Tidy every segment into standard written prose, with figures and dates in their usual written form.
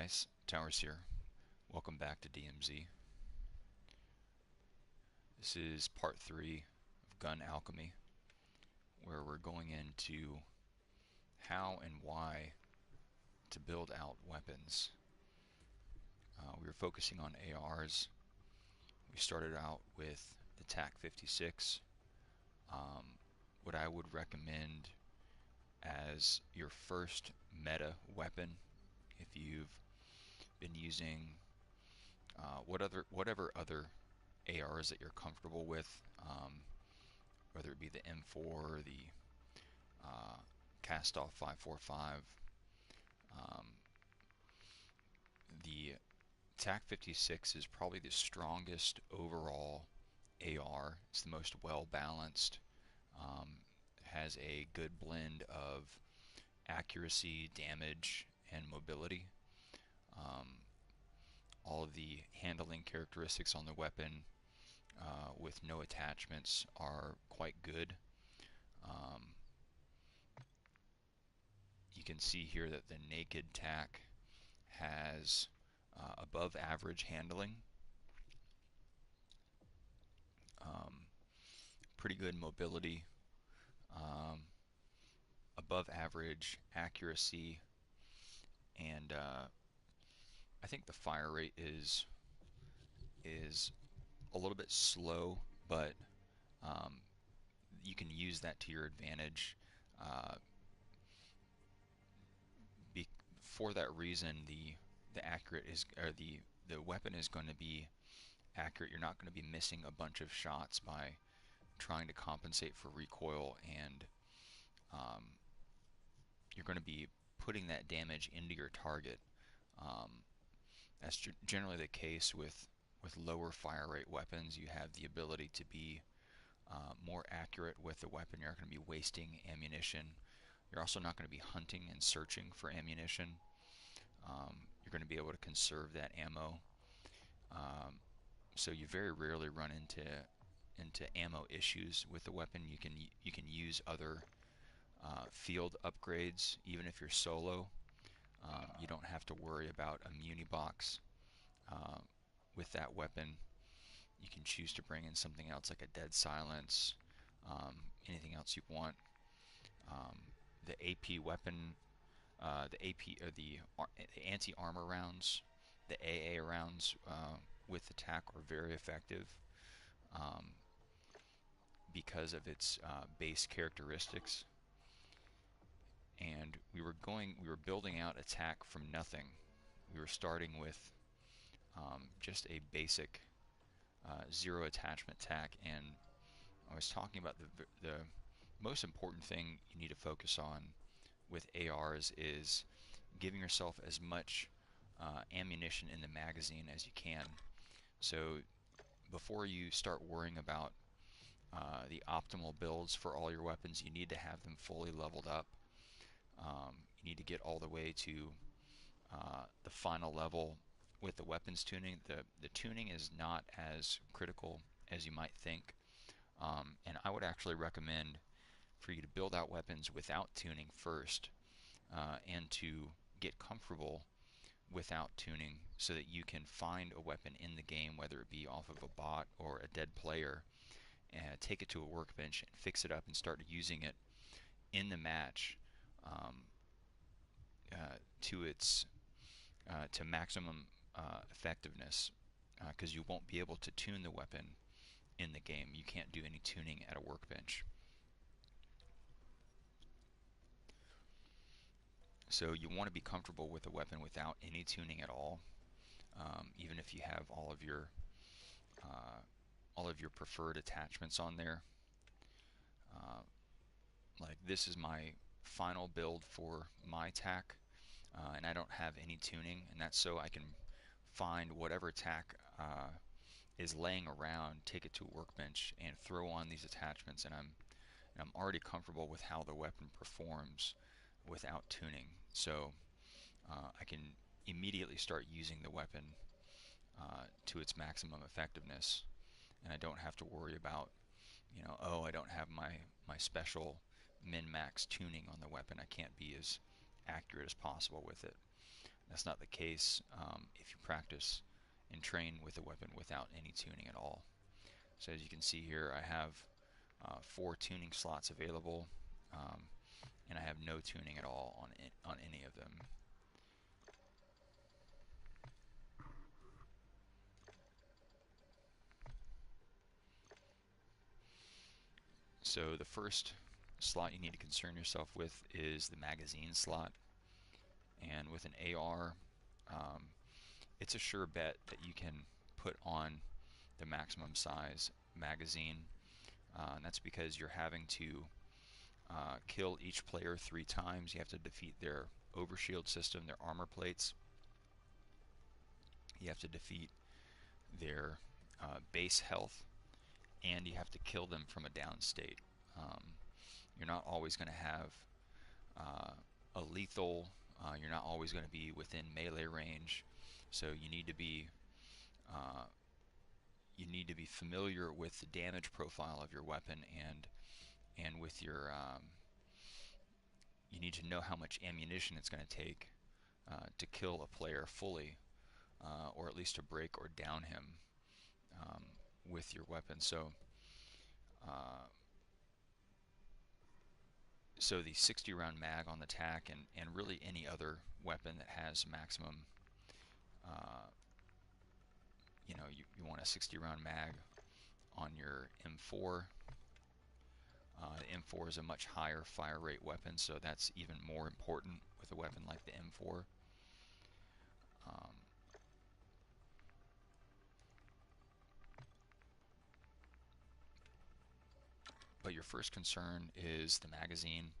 guys, Towers here. Welcome back to DMZ. This is part 3 of gun alchemy, where we're going into how and why to build out weapons. We were focusing on ARs. We started out with the TAC 56. What I would recommend as your first meta weapon, if you've been using whatever other ARs that you're comfortable with, whether it be the M4 or the Cast-Off 545. The TAC 56 is probably the strongest overall AR. It's the most well balanced. Has a good blend of accuracy, damage, and mobility. All of the handling characteristics on the weapon with no attachments are quite good. You can see here that the naked TAC has above average handling, pretty good mobility, above average accuracy, and I think the fire rate is a little bit slow, but you can use that to your advantage. For that reason, the accurate is, or the weapon is going to be accurate. You're not going to be missing a bunch of shots by trying to compensate for recoil, and you're going to be putting that damage into your target. That's generally the case with lower fire rate weapons. You have the ability to be more accurate with the weapon. You're not going to be wasting ammunition. You're also not going to be hunting and searching for ammunition. You're going to be able to conserve that ammo. So you very rarely run into ammo issues with the weapon. You can use other field upgrades even if you're solo. You don't have to worry about a muni box with that weapon. You can choose to bring in something else like a dead silence, anything else you want. The AP weapon, the AP or the anti-armor rounds, the AA rounds with the TAC are very effective because of its base characteristics. And we were building out a TAC from nothing. We were starting with just a basic zero attachment TAC, and I was talking about the most important thing you need to focus on with ARs is giving yourself as much ammunition in the magazine as you can. So before you start worrying about the optimal builds for all your weapons, you need to have them fully leveled up. You need to get all the way to the final level with the weapons tuning. The tuning is not as critical as you might think, and I would actually recommend for you to build out weapons without tuning first, and to get comfortable without tuning so that you can find a weapon in the game, whether it be off of a bot or a dead player, and take it to a workbench and fix it up and start using it in the match to maximum effectiveness, because you won't be able to tune the weapon in the game. You can't do any tuning at a workbench. So you want to be comfortable with a weapon without any tuning at all, even if you have all of your preferred attachments on there. Like this is my final build for my TAC, and I don't have any tuning, and that's so I can find whatever TAC is laying around, take it to a workbench, and throw on these attachments, and I'm already comfortable with how the weapon performs without tuning. So I can immediately start using the weapon to its maximum effectiveness, and I don't have to worry about, oh, I don't have my special min-max tuning on the weapon. I can't be as accurate as possible with it. That's not the case if you practice and train with a weapon without any tuning at all. So as you can see here, I have 4 tuning slots available, and I have no tuning at all on any of them. So the first slot you need to concern yourself with is the magazine slot. And with an AR, it's a sure bet that you can put on the maximum size magazine. And that's because you're having to kill each player 3 times. You have to defeat their overshield system, their armor plates. You have to defeat their base health, and you have to kill them from a down state. You're not always going to have a lethal. You're not always going to be within melee range, so uh, you need to be familiar with the damage profile of your weapon, and with your you need to know how much ammunition it's going to take to kill a player fully, or at least to break or down him with your weapon. Uh, so the 60 round mag on the TAC, and really any other weapon that has maximum, you want a 60 round mag on your M4. The M4 is a much higher fire rate weapon, so that's even more important with a weapon like the M4. But your first concern is the magazine.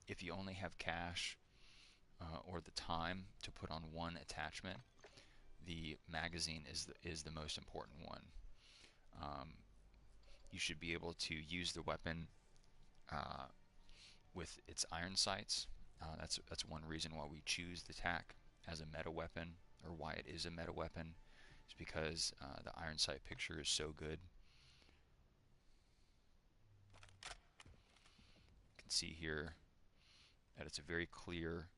If you only have cash or the time to put on one attachment, the magazine is the most important one. You should be able to use the weapon with its iron sights. That's one reason why we choose the TAC as a meta weapon, or why it is a meta weapon. It's because the iron sight picture is so good. You can see here that it's a very clear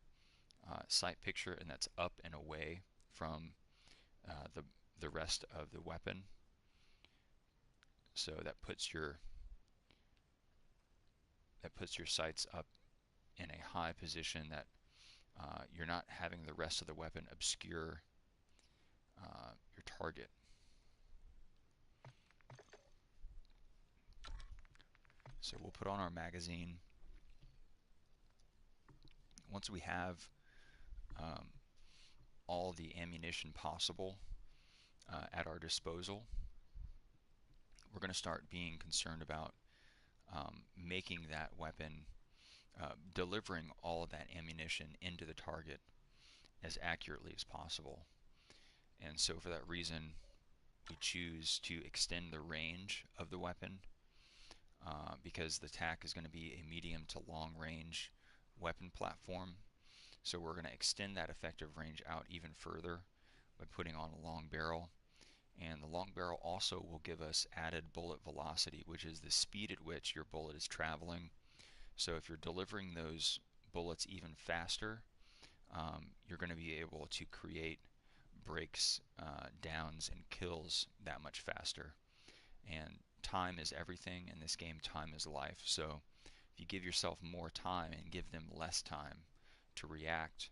sight picture, and that's up and away from the rest of the weapon. So that puts your sights up in a high position that you're not having the rest of the weapon obscure your target. So we'll put on our magazine. Once we have all the ammunition possible at our disposal, we're going to start being concerned about making that weapon, delivering all of that ammunition into the target as accurately as possible. And so for that reason, we choose to extend the range of the weapon because the TAC is going to be a medium to long range weapon platform. So we're going to extend that effective range out even further by putting on a long barrel. And the long barrel also will give us added bullet velocity, which is the speed at which your bullet is traveling. So if you're delivering those bullets even faster, you're going to be able to create breaks, downs, and kills that much faster. And time is everything in this game. Time is life. So if you give yourself more time and give them less time to react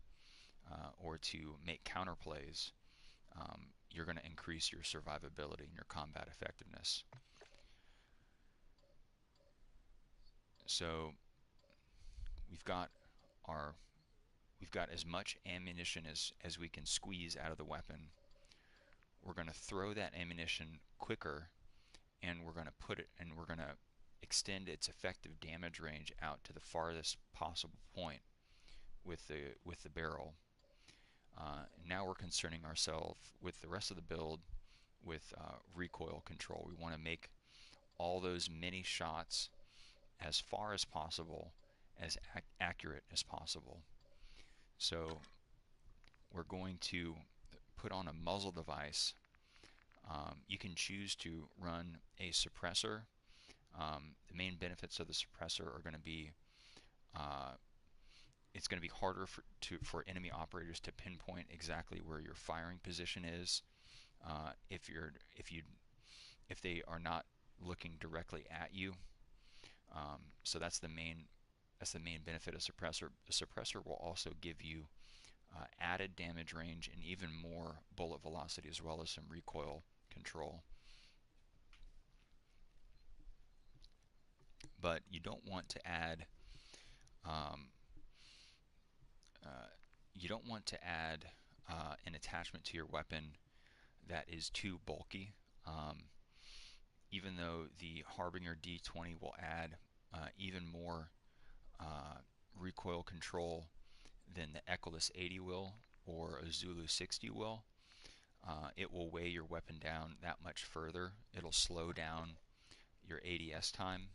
or to make counterplays, you're going to increase your survivability and your combat effectiveness. So we've got as much ammunition as we can squeeze out of the weapon. We're going to throw that ammunition quicker, and we're going to extend its effective damage range out to the farthest possible point with the barrel. Now we're concerning ourselves with the rest of the build with recoil control. We want to make all those mini shots as far as possible, as accurate as possible. So we're going to put on a muzzle device. You can choose to run a suppressor. The main benefits of the suppressor are going to be it's going to be harder for enemy operators to pinpoint exactly where your firing position is if you're if they are not looking directly at you. So that's the main benefit of suppressor. The suppressor will also give you added damage range and even more bullet velocity, as well as some recoil control. But you don't want to add um, uh, an attachment to your weapon that is too bulky. Um, Even though the Harbinger D20 will add even more uh, recoil control than the Echoless 80 will or a Zulu 60 will, it will weigh your weapon down that much further. It'll slow down your ADS time,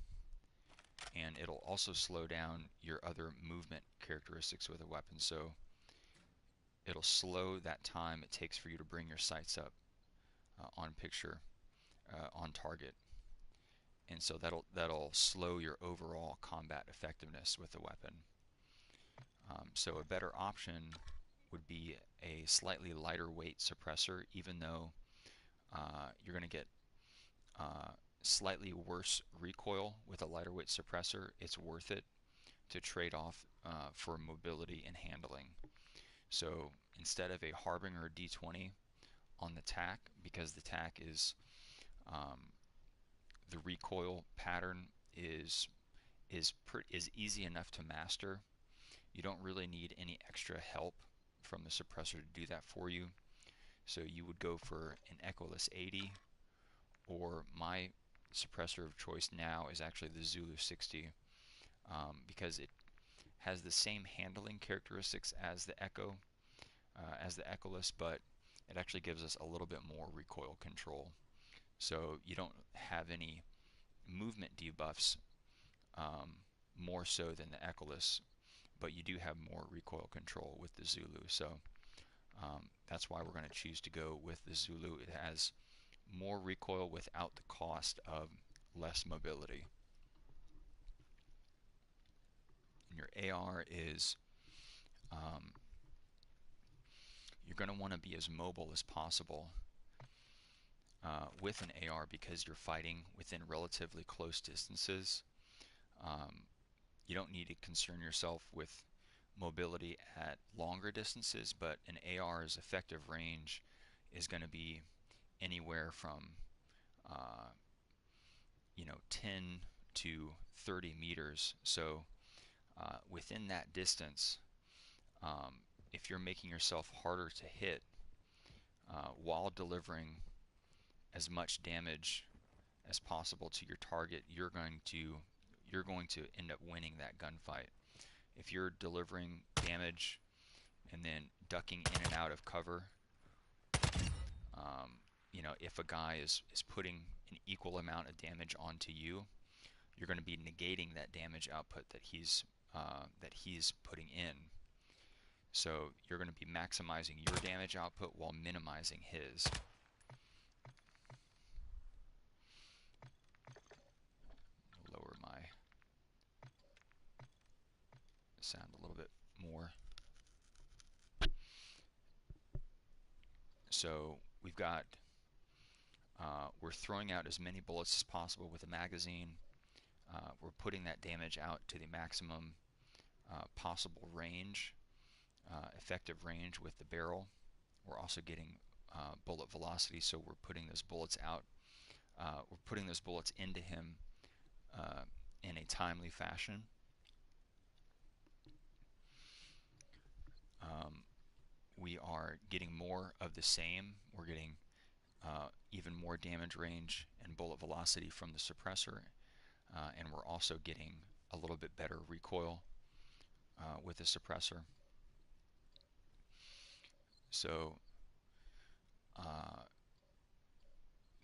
and it'll also slow down your other movement characteristics with a weapon. So it'll slow that time it takes for you to bring your sights up on picture, on target, and so that'll slow your overall combat effectiveness with the weapon. So a better option would be a slightly lighter weight suppressor, even though you're going to get uh, slightly worse recoil with a lighter weight suppressor. It's worth it to trade off for mobility and handling. So instead of a Harbinger D20 on the tack, because the tack is um, the recoil pattern is easy enough to master. You don't really need any extra help from the suppressor to do that for you. So you would go for an Echoless 80, or my suppressor of choice now is actually the Zulu 60, because it has the same handling characteristics as the as the Echoless, but it actually gives us a little bit more recoil control. So you don't have any movement debuffs more so than the Echoless, but you do have more recoil control with the Zulu. So that's why we're going to choose to go with the Zulu. It has more recoil without the cost of less mobility. And your AR is, um, you're going to want to be as mobile as possible with an AR, because you're fighting within relatively close distances. Um, you don't need to concern yourself with mobility at longer distances, but an AR's effective range is going to be anywhere from uh, 10 to 30 meters. So within that distance, um, if you're making yourself harder to hit while delivering as much damage as possible to your target, you're going to end up winning that gunfight. If you're delivering damage and then ducking in and out of cover, if a guy is putting an equal amount of damage onto you, you're going to be negating that damage output that he's putting in. So you're going to be maximizing your damage output while minimizing his. Lower my sound a little bit more. So we're throwing out as many bullets as possible with the magazine. We're putting that damage out to the maximum possible range, effective range with the barrel. We're also getting bullet velocity, so we're putting those bullets out. We're putting those bullets into him in a timely fashion. Um, we are getting more of the same. We're getting even more damage range and bullet velocity from the suppressor, and we're also getting a little bit better recoil with the suppressor. So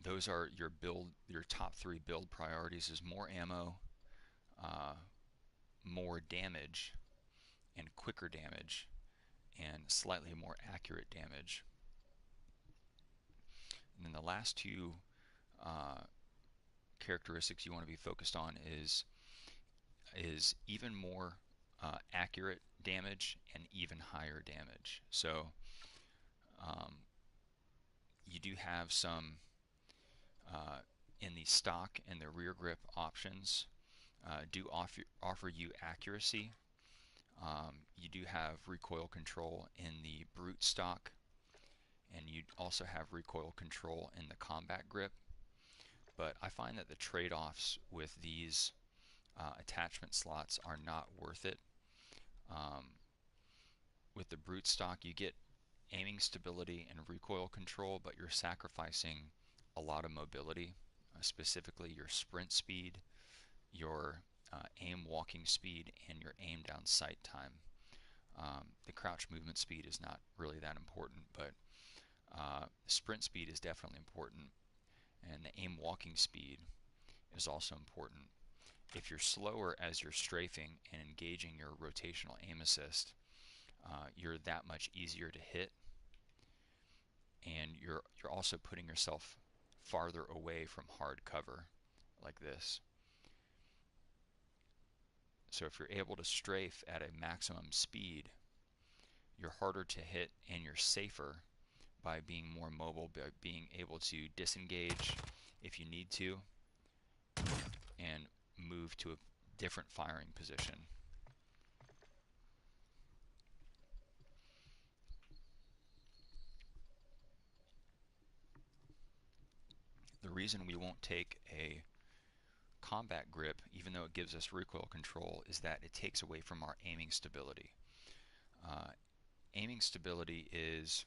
those are your top three build priorities: is more ammo, uh, more damage, and quicker damage, and slightly more accurate damage. And then the last two uh, characteristics you want to be focused on is even more accurate damage and even higher damage. So um, you do have some in the stock and the rear grip options do offer you accuracy. You do have recoil control in the brute stock, and you also have recoil control in the combat grip. But I find that the trade-offs with these attachment slots are not worth it. Um, with the brute stock, you get aiming stability and recoil control, but you're sacrificing a lot of mobility, specifically your sprint speed, your aim walking speed, and your aim down sight time. The crouch movement speed is not really that important, but sprint speed is definitely important, and the aim walking speed is also important. If you're slower as you're strafing and engaging your rotational aim assist, you're that much easier to hit, and you're also putting yourself farther away from hard cover like this. So if you're able to strafe at a maximum speed, you're harder to hit and you're safer by being more mobile, by being able to disengage if you need to and move to a different firing position. The reason we won't take a combat grip, even though it gives us recoil control, is that it takes away from our aiming stability. Aiming stability is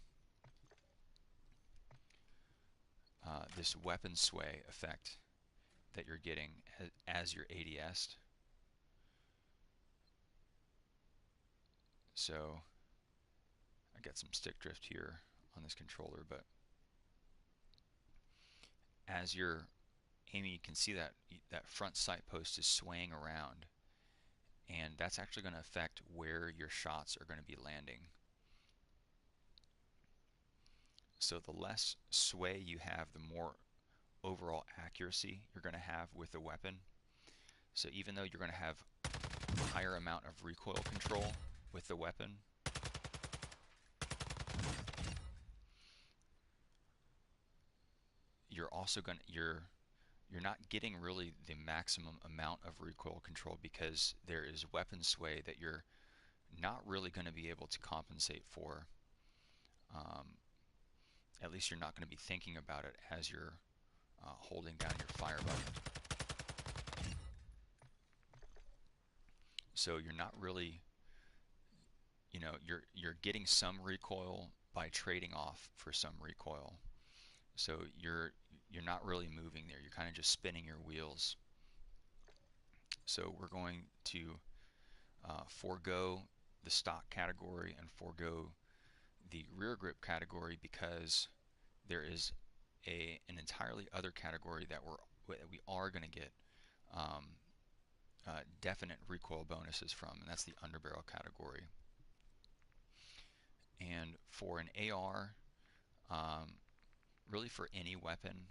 this weapon sway effect that you're getting as your ADS. So I got some stick drift here on this controller, but as you're aiming, you can see that that front sight post is swaying around, and that's actually going to affect where your shots are going to be landing. So the less sway you have, the more overall accuracy you're going to have with the weapon. So even though you're going to have a higher amount of recoil control with the weapon, you're also going to you're not getting really the maximum amount of recoil control because there is weapon sway that you're not really going to be able to compensate for. At least you're not going to be thinking about it as you're holding down your fire button. So you're not really, you're getting some recoil by trading off for some recoil. So you're not really moving there. You're kind of just spinning your wheels. So we're going to forego the stock category and forego the rear grip category because there is an entirely other category that we are going to get definite recoil bonuses from, and that's the underbarrel category. And for an AR, really for any weapon,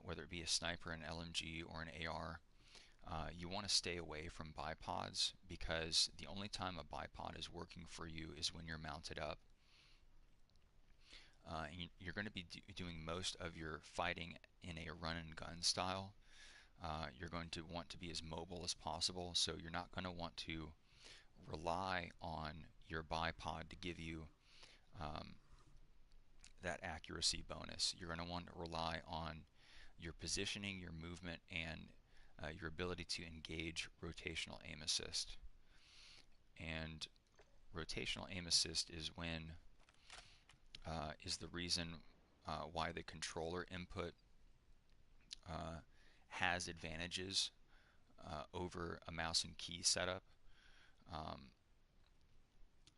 whether it be a sniper, an LMG, or an AR, you want to stay away from bipods because the only time a bipod is working for you is when you're mounted up. You're going to be doing most of your fighting in a run and gun style. You're going to want to be as mobile as possible, so you're not going to want to rely on your bipod to give you that accuracy bonus. You're going to want to rely on your positioning, your movement, and your ability to engage rotational aim assist. And rotational aim assist is the reason why the controller input has advantages over a mouse and key setup.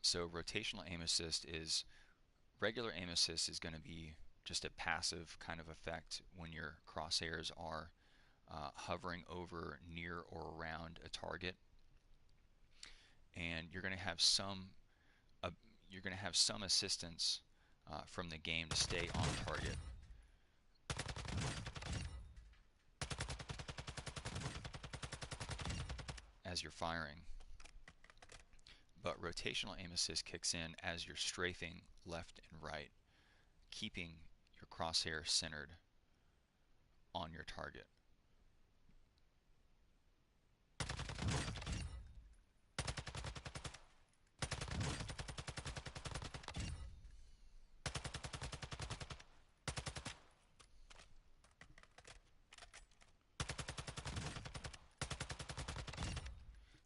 So rotational aim assist is regular aim assist is going to be just a passive kind of effect when your crosshairs are hovering over, near, or around a target, and you're going to have some assistance from the game to stay on target. As you're firing. but rotational aim assist kicks in as you're strafing left and right, keeping your crosshair centered on your target.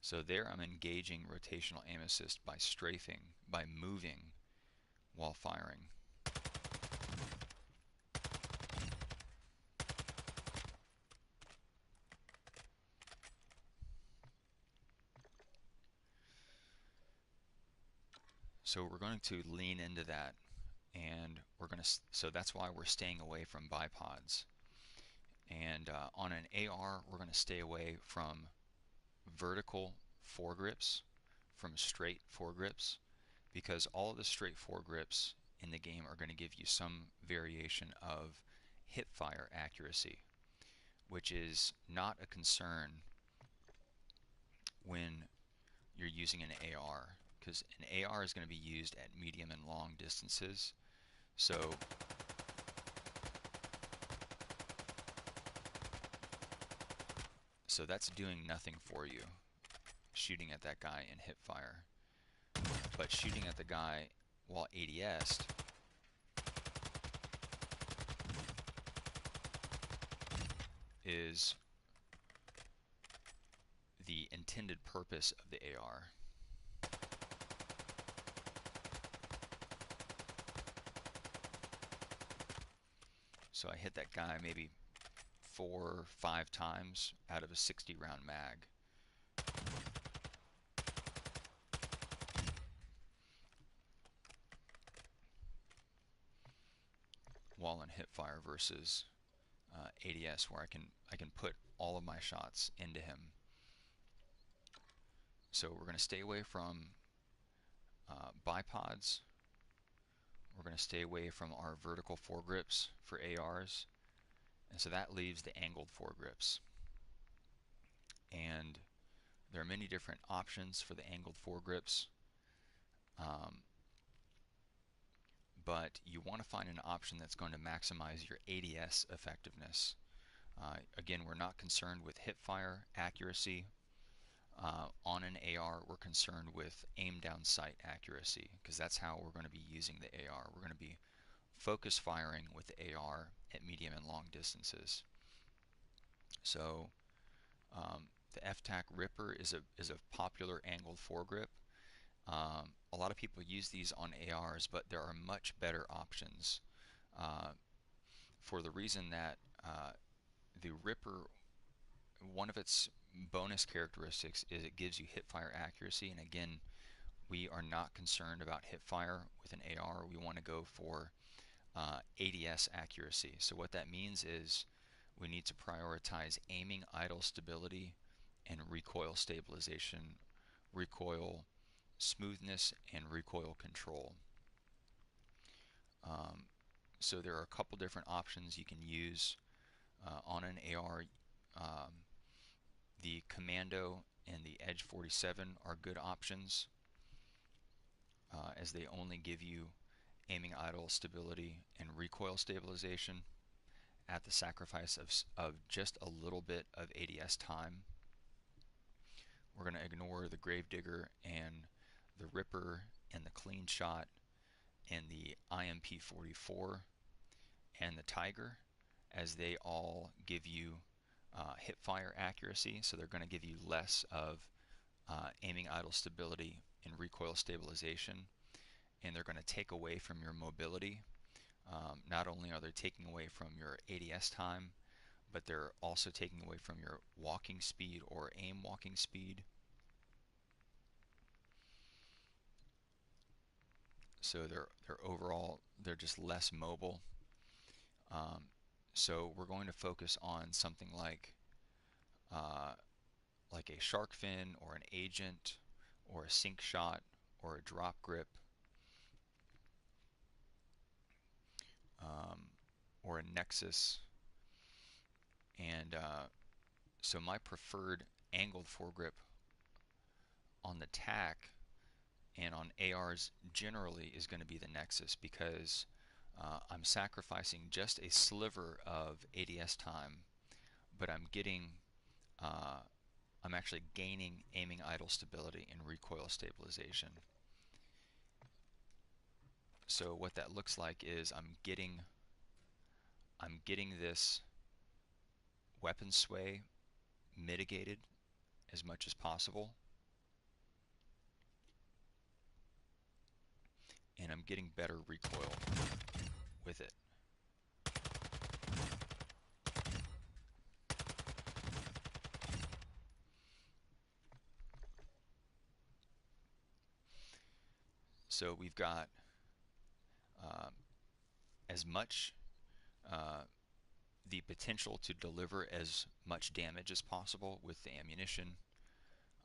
So there I'm engaging rotational aim assist by strafing, by moving while firing. So we're going to lean into that, and so that's why we're staying away from bipods. And on an AR, we're going to stay away from vertical foregrips, from straight foregrips, because all of the straight foregrips in the game are going to give you some variation of hip fire accuracy, which is not a concern when you're using an AR, because an AR is going to be used at medium and long distances. So that's doing nothing for you, shooting at that guy in hip fire. But shooting at the guy while ADS'd is the intended purpose of the AR. So I hit that guy maybe 4 or 5 times out of a 60 round mag. While in hip fire versus ADS, where I can put all of my shots into him. So we're going to stay away from bipods. We're going to stay away from our vertical foregrips for ARs, and so that leaves the angled foregrips. And there are many different options for the angled foregrips, but you want to find an option that's going to maximize your ADS effectiveness. Again, we're not concerned with hip fire accuracy. On an AR, we're concerned with aim down sight accuracy, because that's how we're going to be using the AR. We're going to be focus firing with the AR at medium and long distances. So the FTAC Ripper is a popular angled foregrip. A lot of people use these on ARs, but there are much better options, for the reason that the Ripper, one of its bonus characteristics is it gives you hip fire accuracy, and again, we are not concerned about hip fire with an AR. We want to go for ADS accuracy. So what that means is we need to prioritize aiming idle stability and recoil stabilization, recoil smoothness, and recoil control. So there are a couple different options you can use on an AR. The Commando and the Edge 47 are good options, as they only give you aiming idle stability and recoil stabilization at the sacrifice of just a little bit of ADS time. We're going to ignore the Gravedigger and the Ripper and the Clean Shot and the IMP-44 and the Tiger, as they all give you hip fire accuracy, so they're going to give you less of aiming idle stability and recoil stabilization, and they're going to take away from your mobility. Not only are they taking away from your ADS time, but they're also taking away from your walking speed or aim walking speed. So they're just less mobile. So we're going to focus on something like a shark fin or an agent or a sink shot or a drop grip, or a nexus. And so my preferred angled foregrip on the tack and on ARs generally is going to be the Nexus, because I'm sacrificing just a sliver of ADS time, but uh, I'm actually gaining aiming idle stability and recoil stabilization. So what that looks like is I'm getting this weapon sway mitigated as much as possible, and I'm getting better recoil with it. So we've got um, as much uh, the potential to deliver as much damage as possible with the ammunition.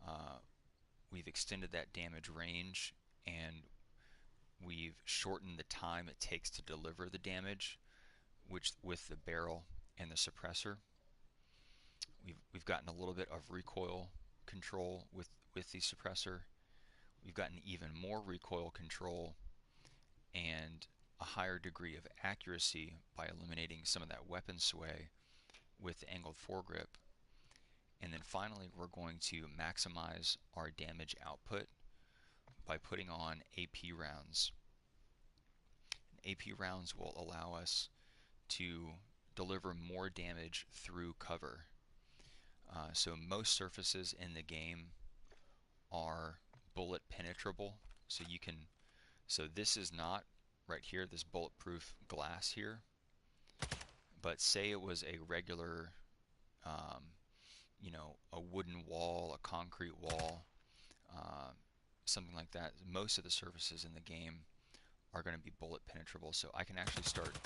Uh, we've extended that damage range, and we've shortened the time it takes to deliver the damage, which with the barrel and the suppressor. We've gotten a little bit of recoil control with the suppressor. We've gotten even more recoil control and a higher degree of accuracy by eliminating some of that weapon sway with the angled foregrip. And then finally, we're going to maximize our damage output by putting on AP rounds. And AP rounds will allow us to deliver more damage through cover. So most surfaces in the game are bullet penetrable. So this is not right here, this bulletproof glass here. But say it was a regular, um, a wooden wall, a concrete wall, uh, something like that. Most of the surfaces in the game are going to be bullet penetrable, so I can actually start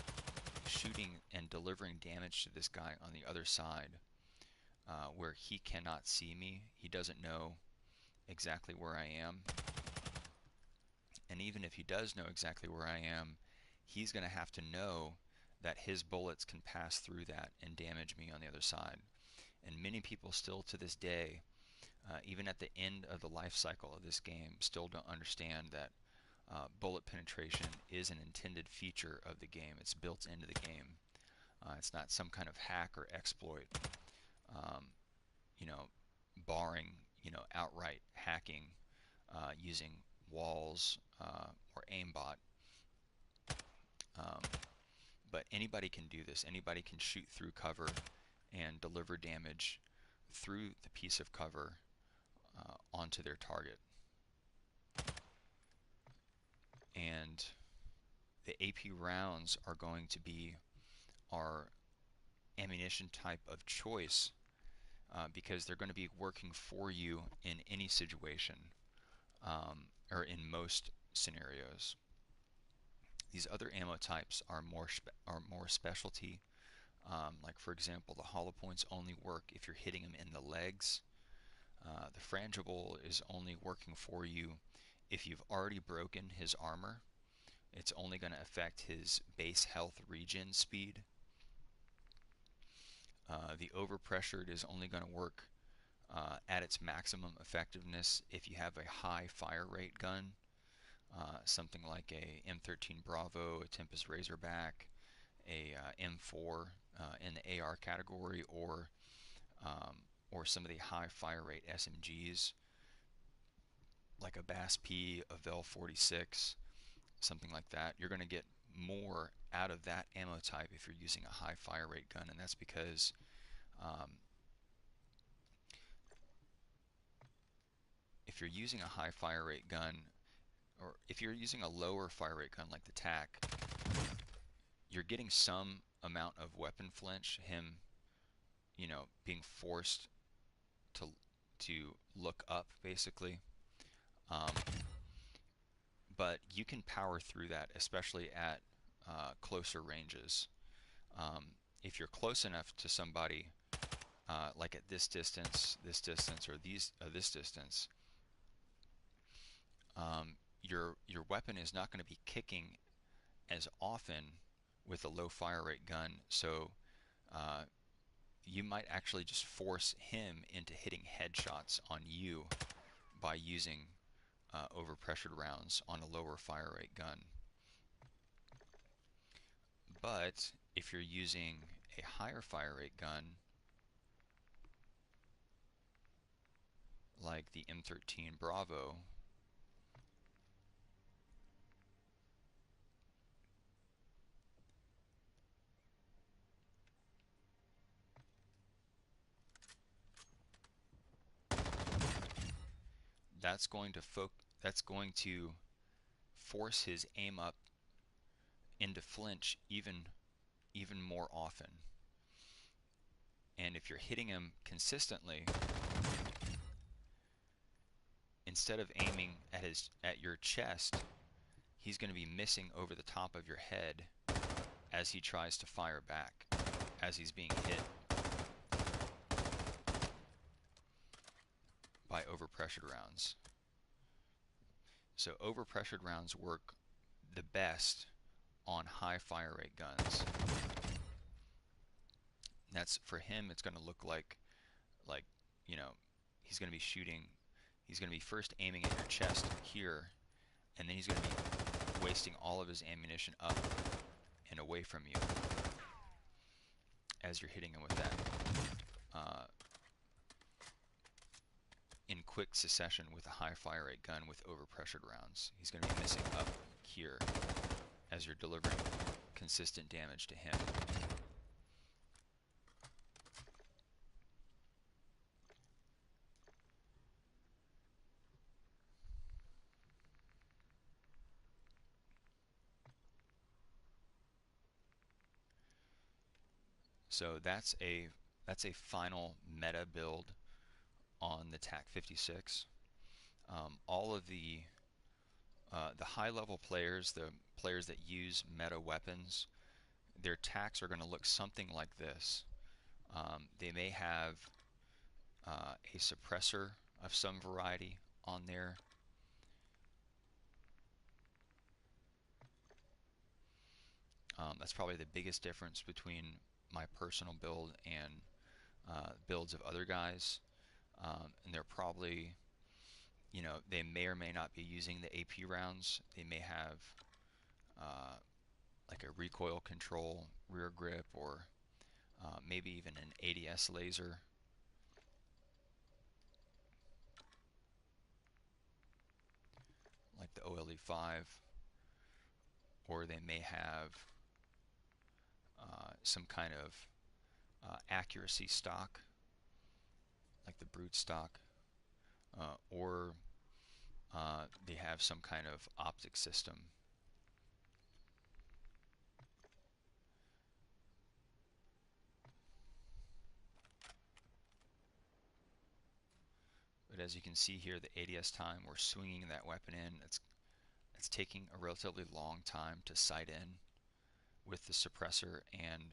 shooting and delivering damage to this guy on the other side, where he cannot see me. He doesn't know exactly where I am. And even if he does know exactly where I am, he's going to have to know that his bullets can pass through that and damage me on the other side. And many people still to this day, even at the end of the life cycle of this game, still don't understand that bullet penetration is an intended feature of the game. It's built into the game. It's not some kind of hack or exploit, um, you know, barring, outright hacking using walls or aimbot. Um, but anybody can do this. Anybody can shoot through cover and deliver damage through the piece of cover onto their target. And the AP rounds are going to be our ammunition type of choice, because they're going to be working for you in any situation, or in most scenarios. These other ammo types are more specialty. Like for example, the hollow points only work if you're hitting them in the legs. The frangible is only working for you if you've already broken his armor. It's only going to affect his base health regen speed. The overpressured is only going to work at its maximum effectiveness if you have a high fire rate gun, something like a M13 Bravo, a Tempest Razorback, a M4 in the AR category, or some of the high fire rate SMGs like a Bass P, a Vel 46, something like that. You're going to get more out of that ammo type if you're using a high fire rate gun, and that's because um, if you're using a high fire rate gun, or if you're using a lower fire rate gun like the TAC, you're getting some amount of weapon flinch, him, being forced to look up basically. Um, but you can power through that, especially at closer ranges. If you're close enough to somebody, like at this distance, or this distance, your weapon is not going to be kicking as often with a low fire rate gun, so you might actually just force him into hitting headshots on you by using overpressured rounds on a lower fire rate gun. But if you're using a higher fire rate gun, like the M13 Bravo, that's going to force his aim up into flinch even more often. And if you're hitting him consistently, instead of aiming at your chest, he's going to be missing over the top of your head as he tries to fire back, as he's being hit by overpressured rounds. So overpressured rounds work the best on high fire rate guns. That's for him. It's going to look like you know, he's going to be shooting. He's going to be first aiming at your chest here, and then he's going to be wasting all of his ammunition up and away from you as you're hitting him with that in quick succession with a high fire rate gun with overpressured rounds. He's going to be missing up here as you're delivering consistent damage to him. So that's a final meta build on the TAC 56. All of the high level players, the players that use meta weapons, their TACs are going to look something like this. They may have a suppressor of some variety on there. That's probably the biggest difference between my personal build and builds of other guys. And they're probably, they may or may not be using the AP rounds. They may have like a recoil control rear grip, or maybe even an ADS laser. Like the OLE5, or they may have some kind of accuracy stock, like the brute stock, or they have some kind of optic system. But as you can see here, the ADS time we're swinging that weapon in, it's taking a relatively long time to sight in with the suppressor and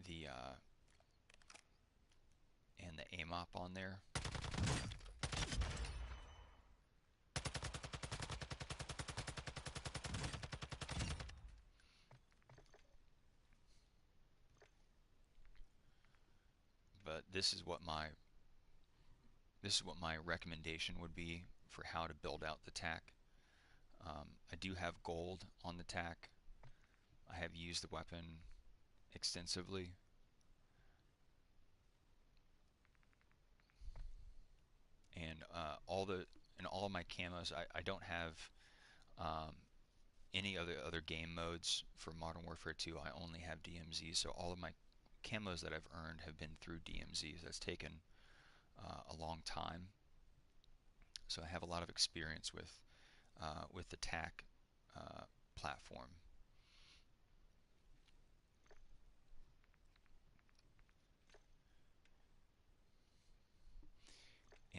the aim op on there. But this is what my recommendation would be for how to build out the TAC. I do have gold on the TAC. I have used the weapon extensively. And all of my camos, I don't have any other game modes for Modern Warfare 2. I only have DMZ, so all of my camos that I've earned have been through DMZ. That's taken a long time. So I have a lot of experience with the TAC platform.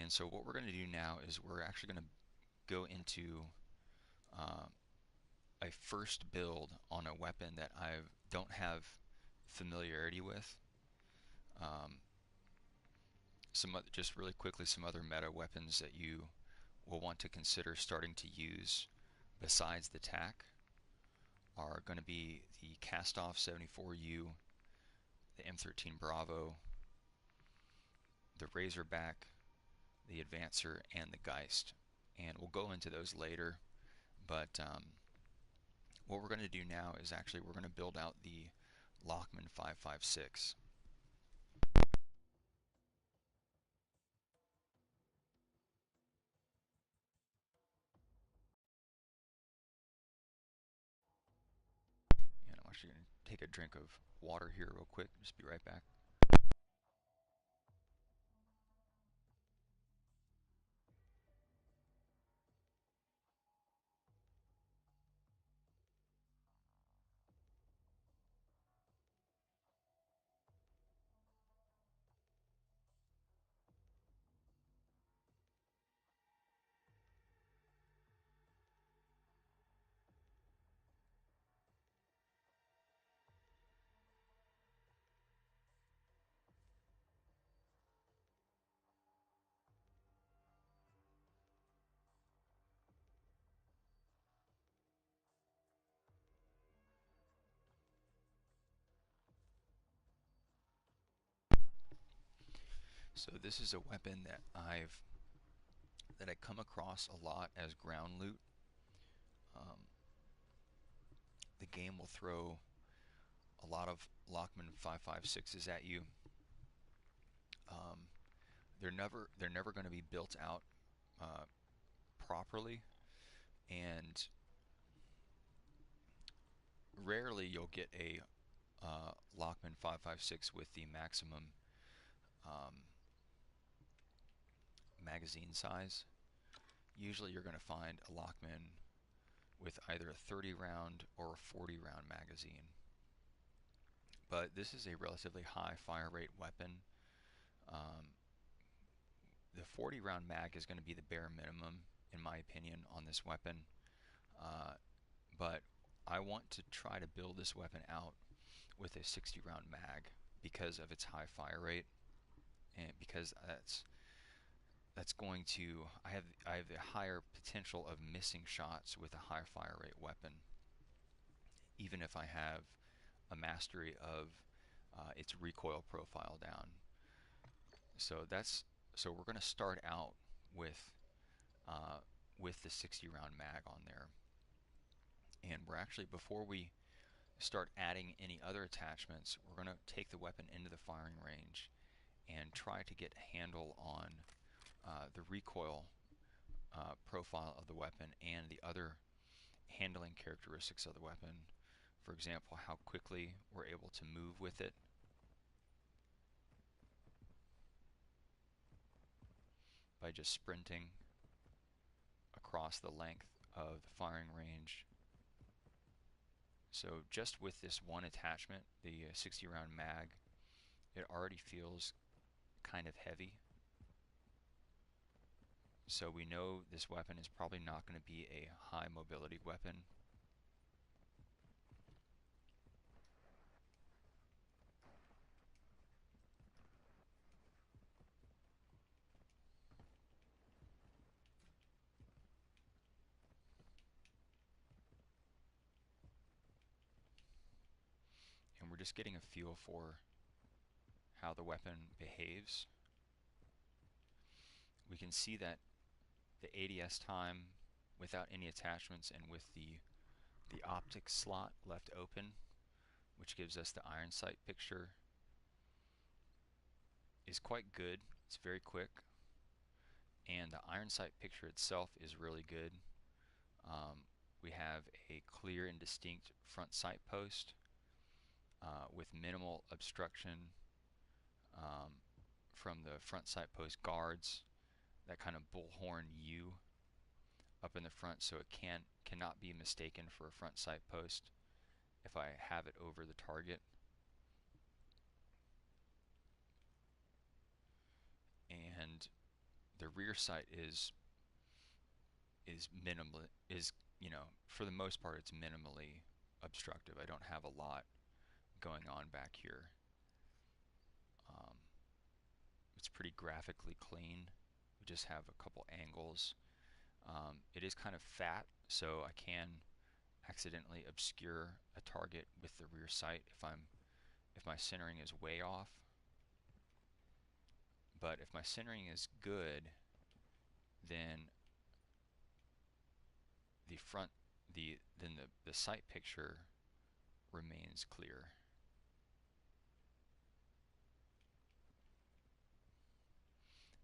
And so what we're going to do now is we're actually going to go into a first build on a weapon that I don't have familiarity with. Just really quickly, some other meta weapons that you will want to consider starting to use besides the TAC are going to be the Cast-Off 74U, the M13 Bravo, the Razorback, the Advancer, and the Geist. and we'll go into those later. But what we're going to do now is actually we're going to build out the Lockman 556. And I'm actually going to take a drink of water here real quick. Just be right back. So this is a weapon that I come across a lot as ground loot. Um, the game will throw a lot of Lockman 556s at you. Um, they're never going to be built out uh, properly, and rarely you'll get a Lockman 556 with the maximum um, magazine size. Usually you're going to find a Lockman with either a 30 round or a 40 round magazine. But this is a relatively high fire rate weapon. Um, the 40 round mag is going to be the bare minimum, in my opinion, on this weapon. Uh, but I want to try to build this weapon out with a 60 round mag because of its high fire rate, and because that's going to I have a higher potential of missing shots with a high fire rate weapon, even if I have a mastery of its recoil profile down. So that's so we're going to start out with uh, with the 60 round mag on there, and we're actually before we start adding any other attachments, we're going to take the weapon into the firing range and try to get a handle on the recoil profile of the weapon and the other handling characteristics of the weapon. For example, how quickly we're able to move with it by just sprinting across the length of the firing range. So just with this one attachment, the 60 round mag, it already feels kind of heavy. So we know this weapon is probably not going to be a high mobility weapon. And we're just getting a feel for how the weapon behaves. We can see that the ADS time without any attachments and with the optic slot left open, which gives us the iron sight picture, is quite good. It's very quick, and the iron sight picture itself is really good. We have a clear and distinct front sight post with minimal obstruction um, from the front sight post guards, that kind of bullhorn U up in the front, so it cannot be mistaken for a front sight post if I have it over the target. And the rear sight is minimal is you know, for the most part it's minimally obstructive. I don't have a lot going on back here. Um, it's pretty graphically clean. We just have a couple angles. It is kind of fat, so I can accidentally obscure a target with the rear sight if my centering is way off. But if my centering is good, then the front, the sight picture remains clear.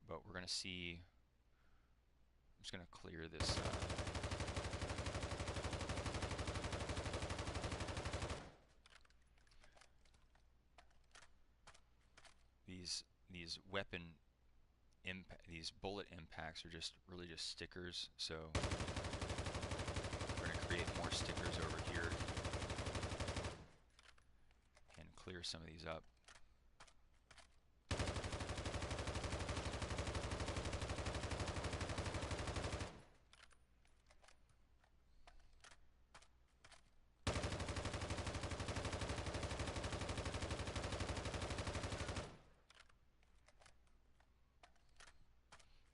But we're going to see, I'm just going to clear this these weapon these bullet impacts are just really just stickers, so we're going to create more stickers over here and clear some of these up.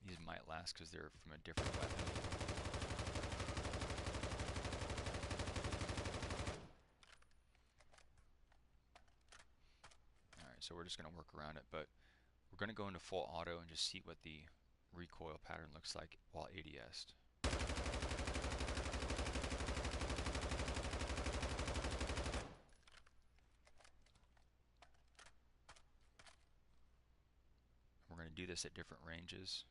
These might last because they're from a different weapon. Alright, so we're just going to work around it, but we're going to go into full auto and just see what the recoil pattern looks like while ADS'd. We're going to do this at different ranges.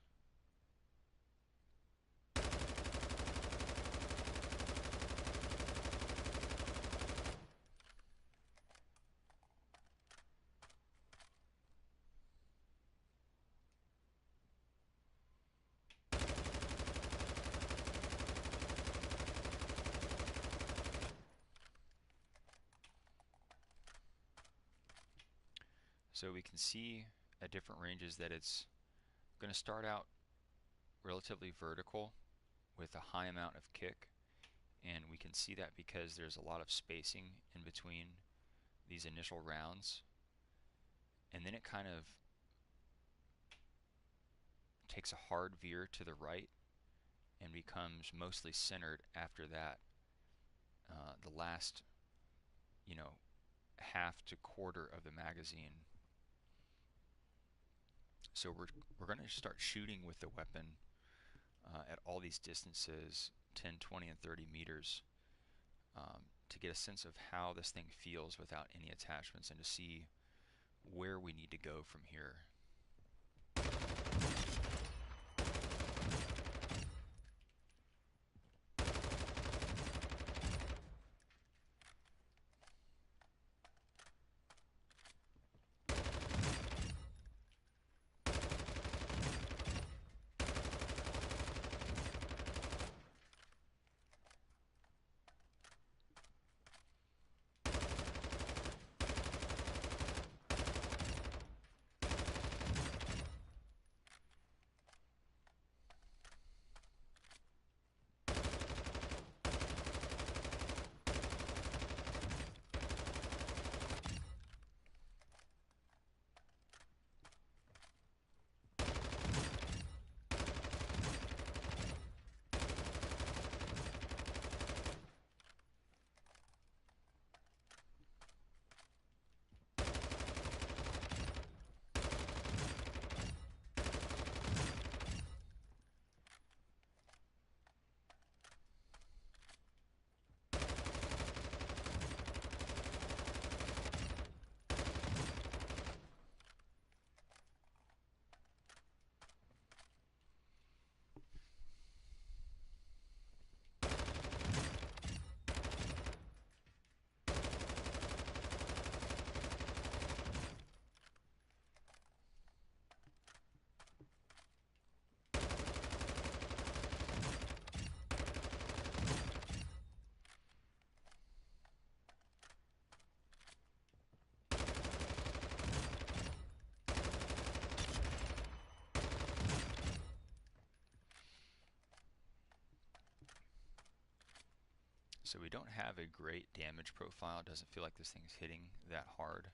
So we can see at different ranges that it's going to start out relatively vertical with a high amount of kick, and we can see that because there's a lot of spacing in between these initial rounds, and then it kind of takes a hard veer to the right and becomes mostly centered after that. The last, half to quarter of the magazine. So we're going to start shooting with the weapon at all these distances, 10, 20, and 30 meters, to get a sense of how this thing feels without any attachments and to see where we need to go from here. So we don't have a great damage profile. It doesn't feel like this thing's hitting that hard.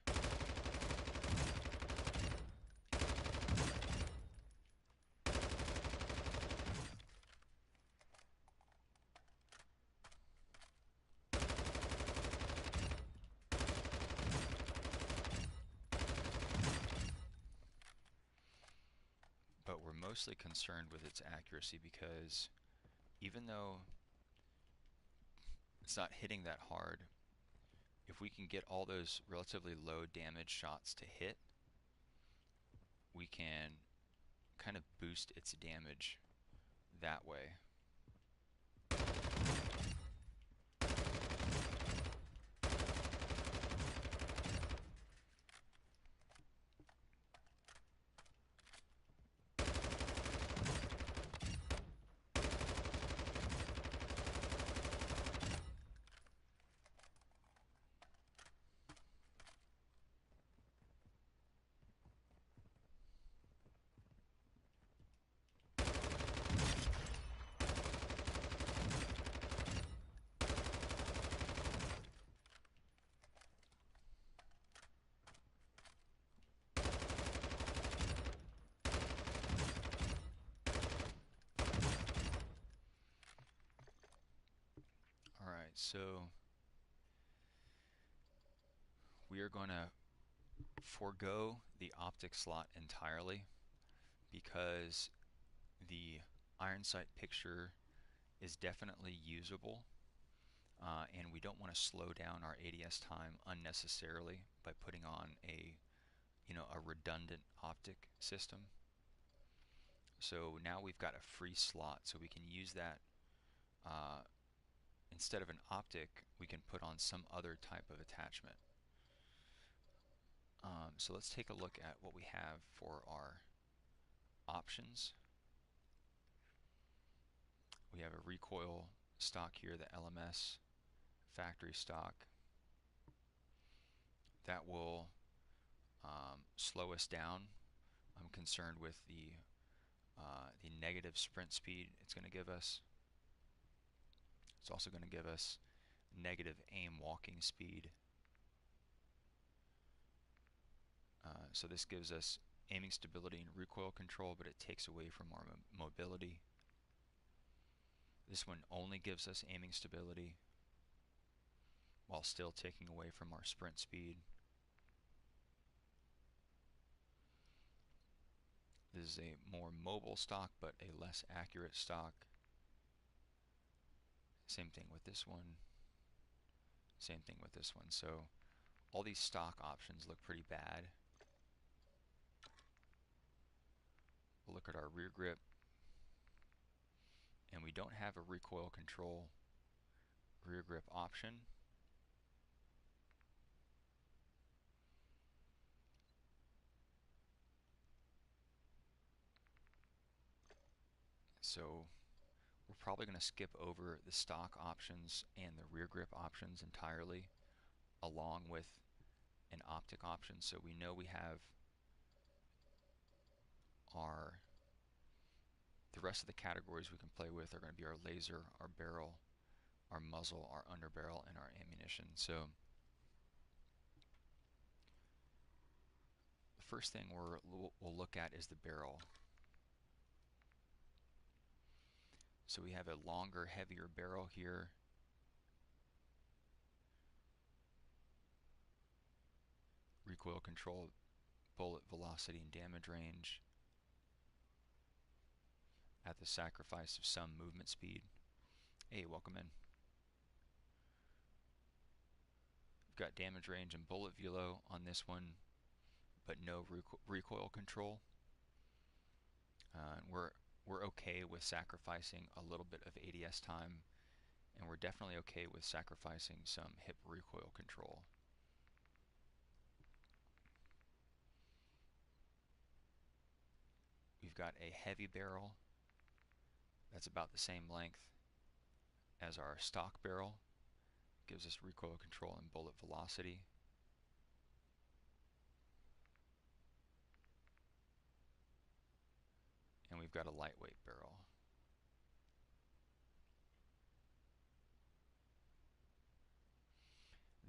But we're mostly concerned with its accuracy because even though it's not hitting that hard. If we can get all those relatively low damage shots to hit, we can kind of boost its damage that way. Alright, so we are going to forego the optic slot entirely because the iron sight picture is definitely usable, and we don't want to slow down our ADS time unnecessarily by putting on a redundant optic system. So now we've got a free slot, so we can use that. Instead of an optic, we can put on some other type of attachment. So let's take a look at what we have for our options. We have a recoil stock here, the LMS factory stock. That will slow us down. I'm concerned with the negative sprint speed it's going to give us. It's also going to give us negative aim walking speed. So this gives us aiming stability and recoil control, but it takes away from our mobility. This one only gives us aiming stability while still taking away from our sprint speed. This is a more mobile stock, but a less accurate stock. Same thing with this one. Same thing with this one. So all these stock options look pretty bad. We'll look at our rear grip, and we don't have a recoil control rear grip option. So we're probably going to skip over the stock options and the rear grip options entirely, along with an optic option. So we know we have the rest of the categories we can play with are going to be our laser, our barrel, our muzzle, our underbarrel, and our ammunition. So the first thing we'll look at is the barrel. So we have a longer, heavier barrel here. Recoil control, bullet velocity and damage range at the sacrifice of some movement speed. Hey, welcome in. We've got damage range and bullet velo on this one, but no recoil control. We're okay with sacrificing a little bit of ADS time, and we're definitely okay with sacrificing some hip recoil control. We've got a heavy barrel that's about the same length as our stock barrel. Gives us recoil control and bullet velocity. And we've got a lightweight barrel.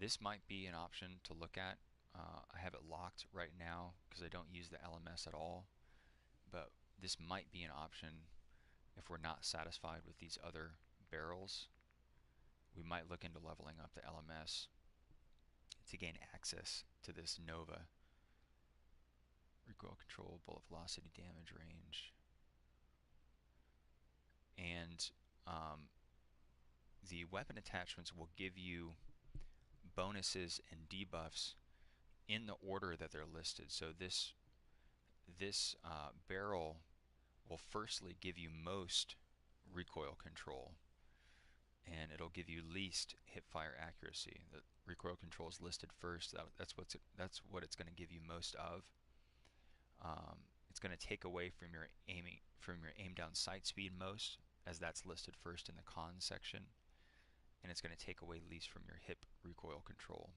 This might be an option to look at. I have it locked right now because I don't use the LMS at all, but this might be an option if we're not satisfied with these other barrels. We might look into leveling up the LMS to gain access to this Nova. Recoil control, bullet velocity, damage range. And the weapon attachments will give you bonuses and debuffs in the order that they're listed. So this barrel will firstly give you most recoil control, and it'll give you least hipfire accuracy. The recoil control is listed first. That's what it's going to give you most of. It's going to take away from your aim down sight speed most, as that's listed first in the cons section, and it's going to take away least from your hip recoil control.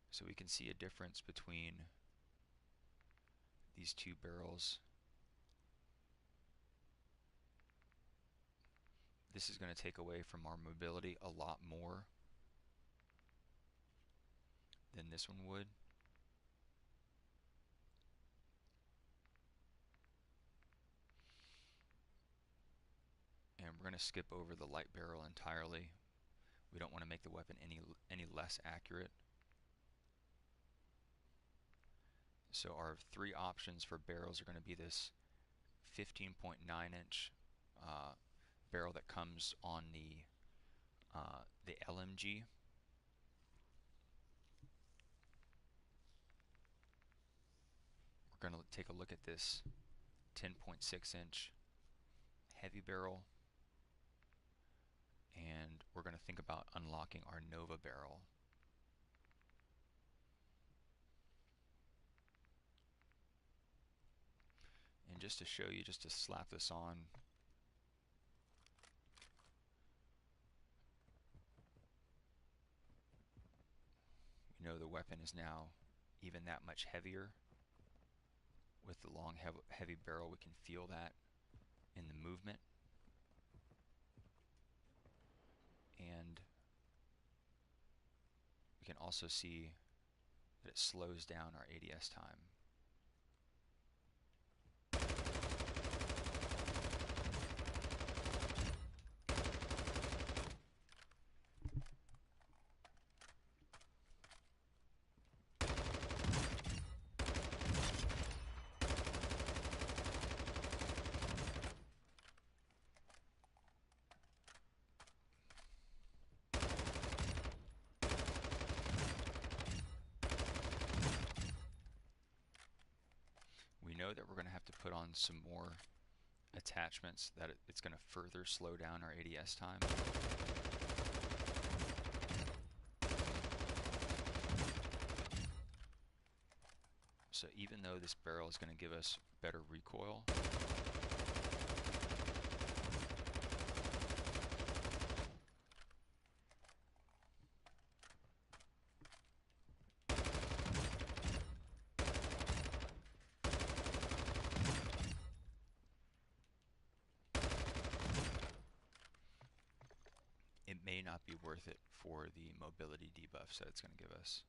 So we can see a difference between these two barrels. This is going to take away from our mobility a lot more than this one would. And we're going to skip over the light barrel entirely. We don't want to make the weapon any less accurate. So our three options for barrels are going to be this 15.9-inch barrel that comes on the LMG. We're going to take a look at this 10.6-inch heavy barrel, and we're going to think about unlocking our Nova barrel. And just to show you, just to slap this on, we know the weapon is now even that much heavier. With the long, heavy barrel, we can feel that in the movement. And we can also see that it slows down our ADS time. We know that we're going to have to put on some more attachments, that it's going to further slow down our ADS time. So even though this barrel is going to give us better recoil, it may not be worth it for the mobility debuffs that it's going to give us.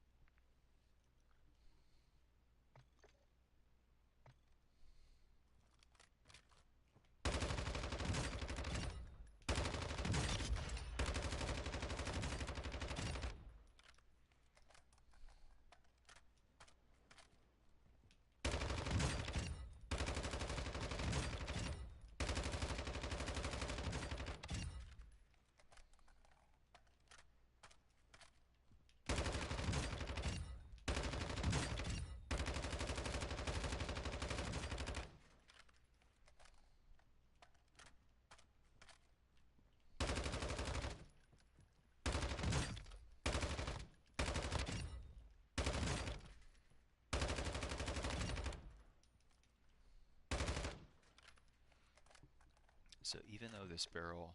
So even though this barrel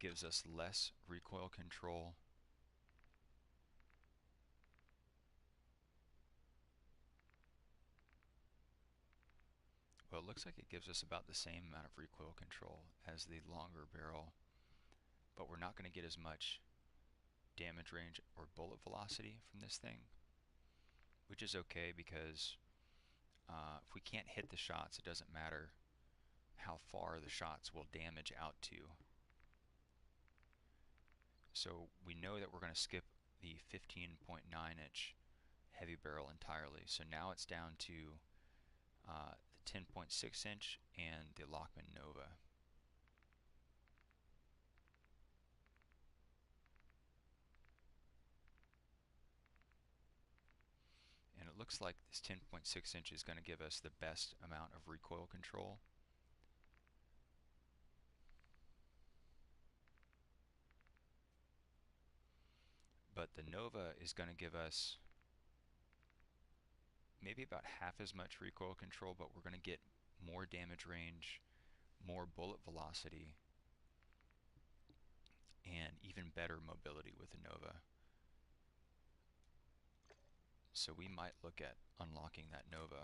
gives us less recoil control, well, it looks like it gives us about the same amount of recoil control as the longer barrel, but we're not going to get as much damage range or bullet velocity from this thing, which is okay, because if we can't hit the shots, it doesn't matter how far the shots will damage out to. So we know that we're going to skip the 15.9-inch heavy barrel entirely. So now it's down to the 10.6 inch and the Lockman Nova. And it looks like this 10.6 inch is going to give us the best amount of recoil control. But the Nova is going to give us maybe about half as much recoil control, but we're going to get more damage range, more bullet velocity, and even better mobility with the Nova. So we might look at unlocking that Nova.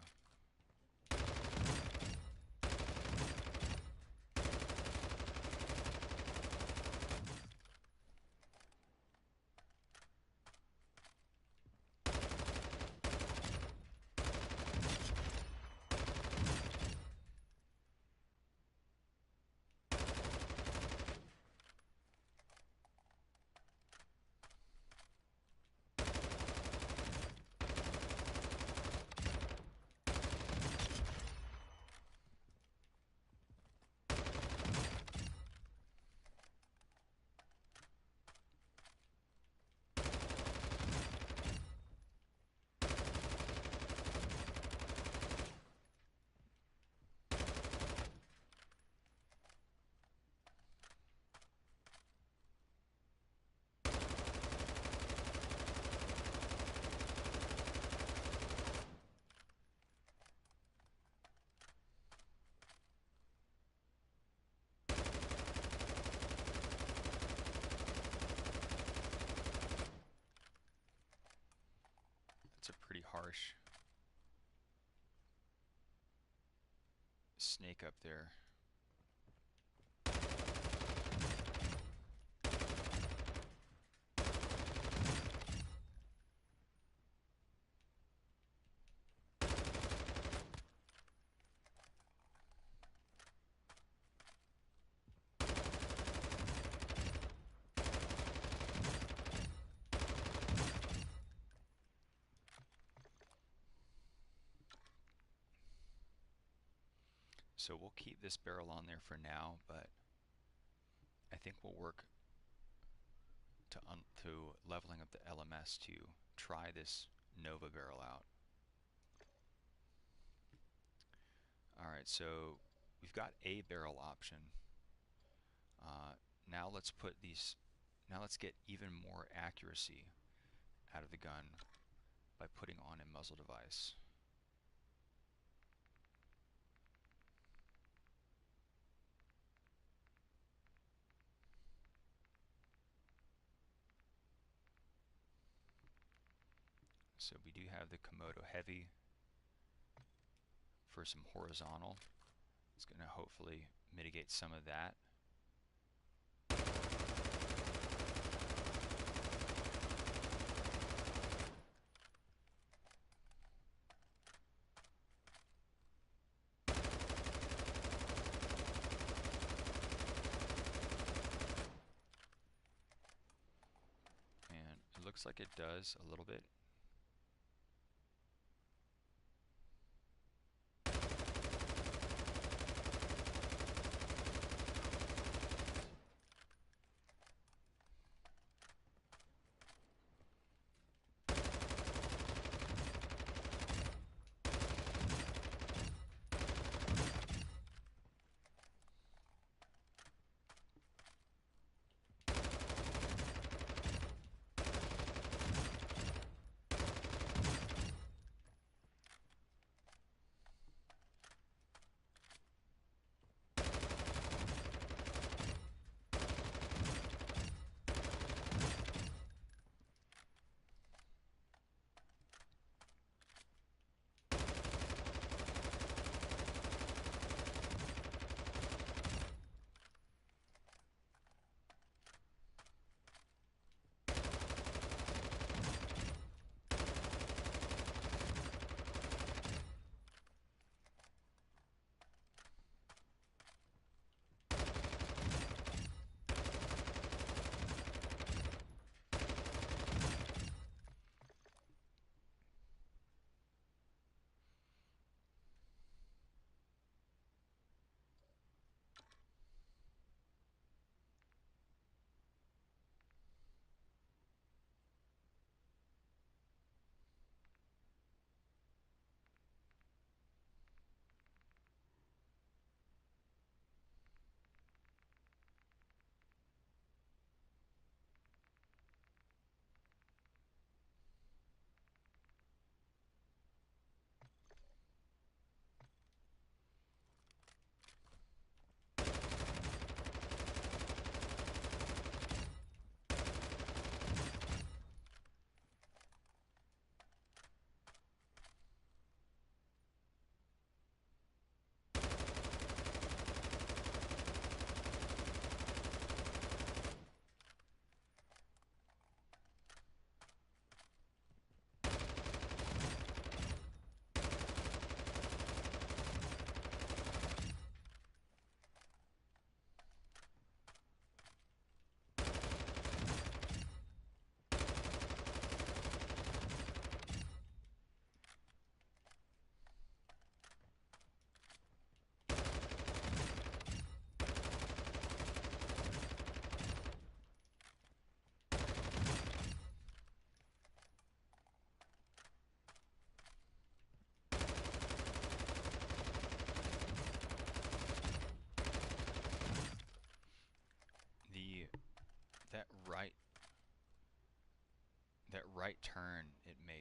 That's a pretty harsh snake up there. So we'll keep this barrel on there for now, but I think we'll work to leveling up the LMS to try this Nova barrel out. Alright, so we've got a barrel option. Now let's get even more accuracy out of the gun by putting on a muzzle device. So we do have the Komodo Heavy for some horizontal. It's going to hopefully mitigate some of that. And it looks like it does a little bit.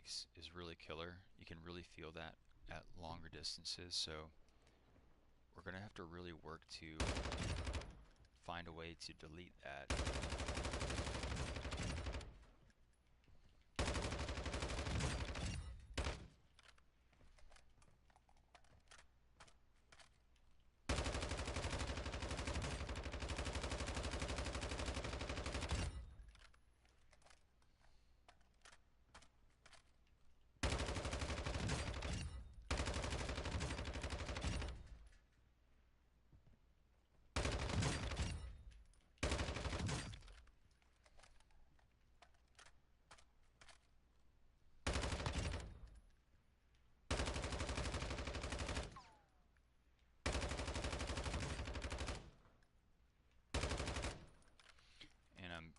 makes is really killer. You can really feel that at longer distances, so we're going to have to really work to find a way to delete that. And I'm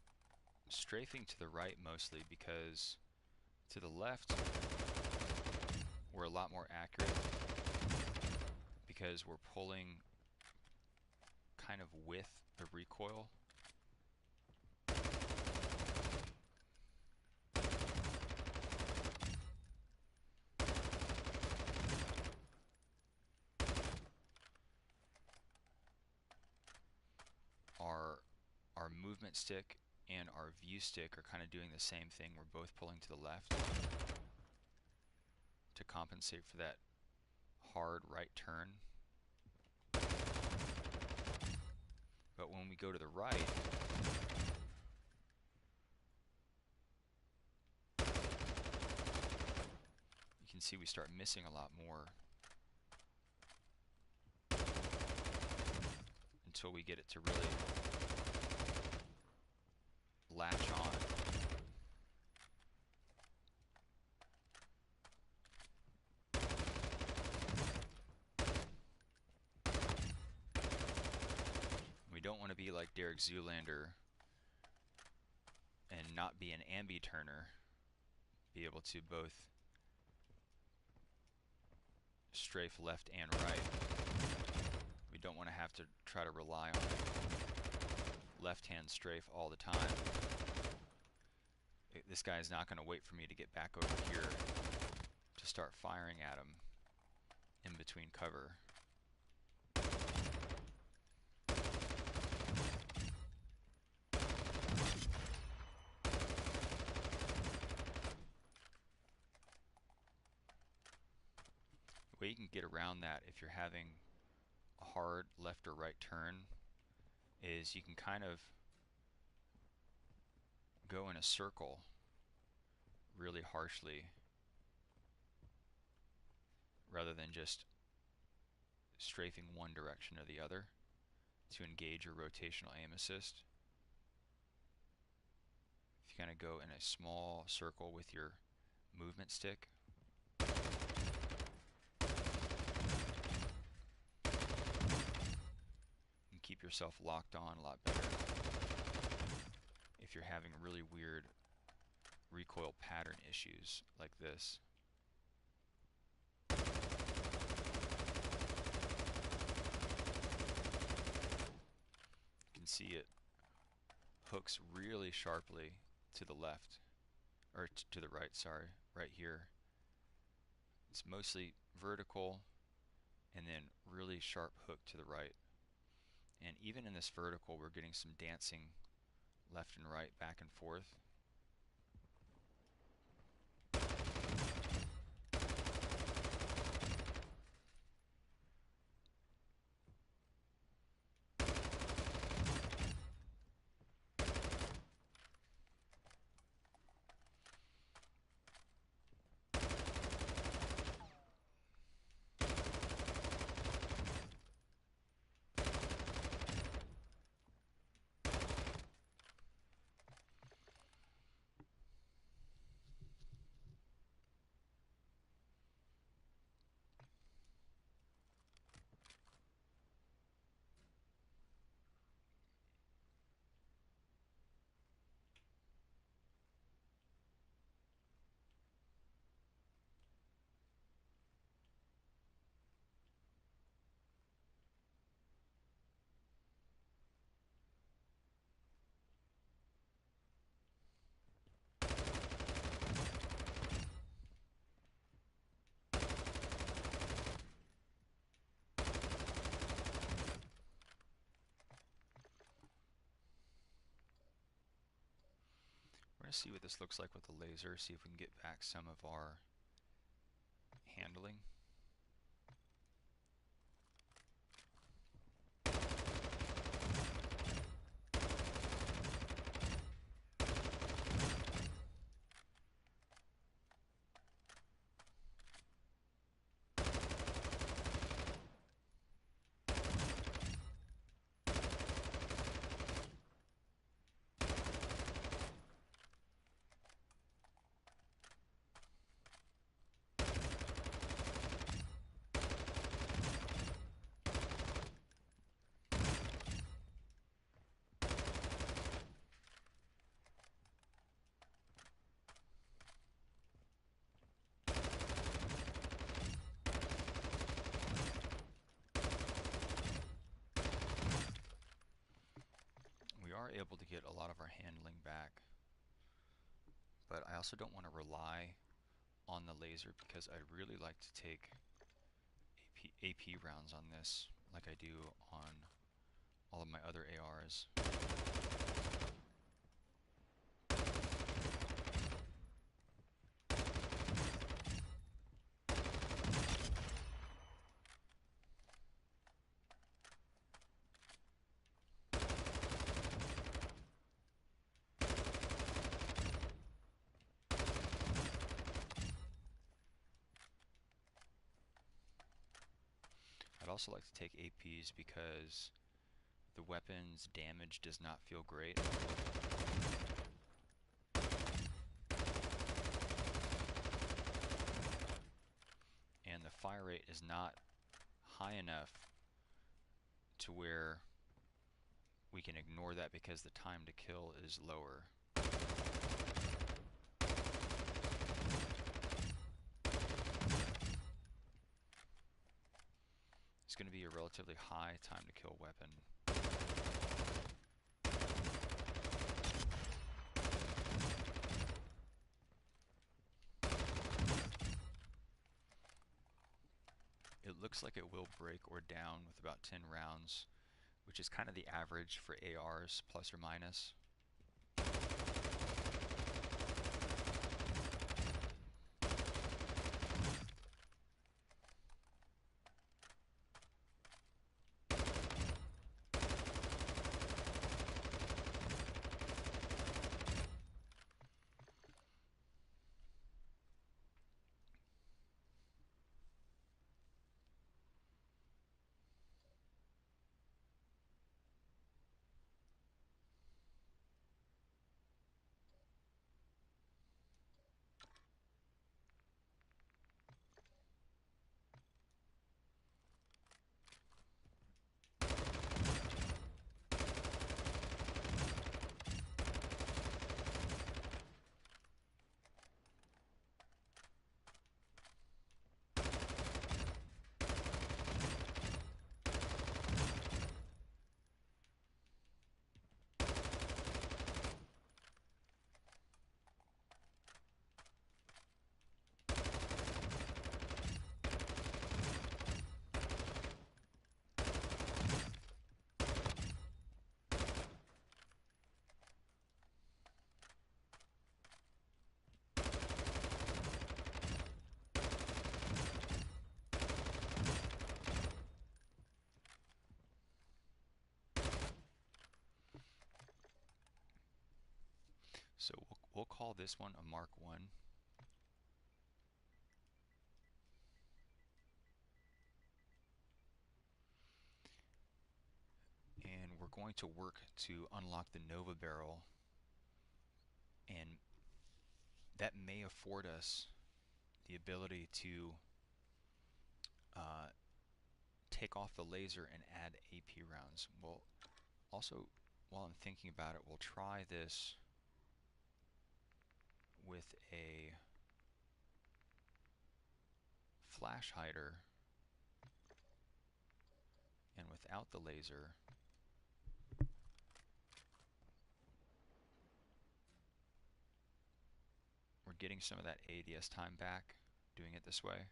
strafing to the right mostly because to the left we're a lot more accurate because we're pulling kind of with the recoil. Our movement stick and our view stick are kind of doing the same thing. We're both pulling to the left to compensate for that hard right turn. But when we go to the right, you can see we start missing a lot more until we get it to really latch on. We don't want to be like Derek Zoolander and not be an ambi turner, be able to both strafe left and right. We don't want to have to try to rely on left hand strafe all the time. This guy is not going to wait for me to get back over here to start firing at him in between cover. The way you can get around that if you're having a hard left or right turn is you can kind of go in a circle really harshly rather than just strafing one direction or the other to engage your rotational aim assist. If you kind of go in a small circle with your movement stick, you can keep yourself locked on a lot better if you're having really weird recoil pattern issues like this. You can see it hooks really sharply to the left, or to the right, sorry, right here. It's mostly vertical and then really sharp hook to the right. And even in this vertical, we're getting some dancing left and right, back and forth. to see what this looks like with the laser, see if we can get back some of our handling. We are able to get a lot of our handling back, but I also don't want to rely on the laser because I'd really like to take AP rounds on this like I do on all of my other ARs. I'd also like to take APs because the weapon's damage does not feel great. And the fire rate is not high enough to where we can ignore that because the time to kill is lower. It's going to be a relatively high time to kill weapon. It looks like it will break or down with about 10 rounds, which is kind of the average for ARs, plus or minus. So we'll call this one a Mark 1. And we're going to work to unlock the Nova barrel, and that may afford us the ability to take off the laser and add AP rounds. Well, also, while I'm thinking about it, we'll try this with a flash hider and without the laser. We're getting some of that ADS time back doing it this way.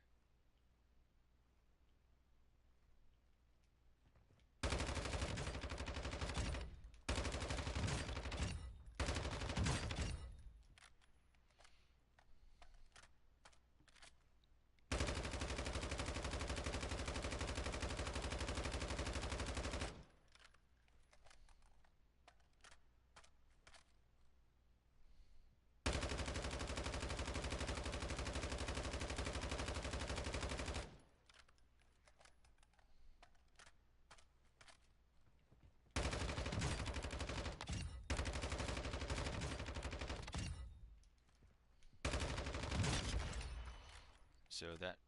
So that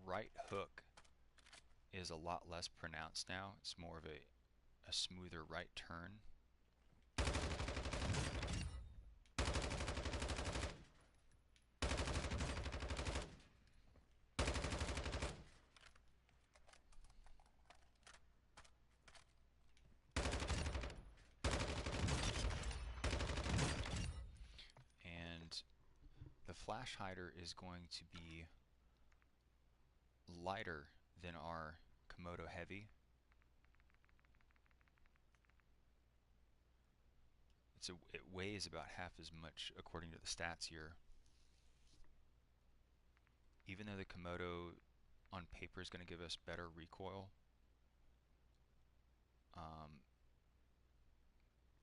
right hook is a lot less pronounced now. It's more of a smoother right turn. And the flash hider is going to be lighter than our Komodo Heavy. It weighs about half as much according to the stats here. Even though the Komodo on paper is going to give us better recoil,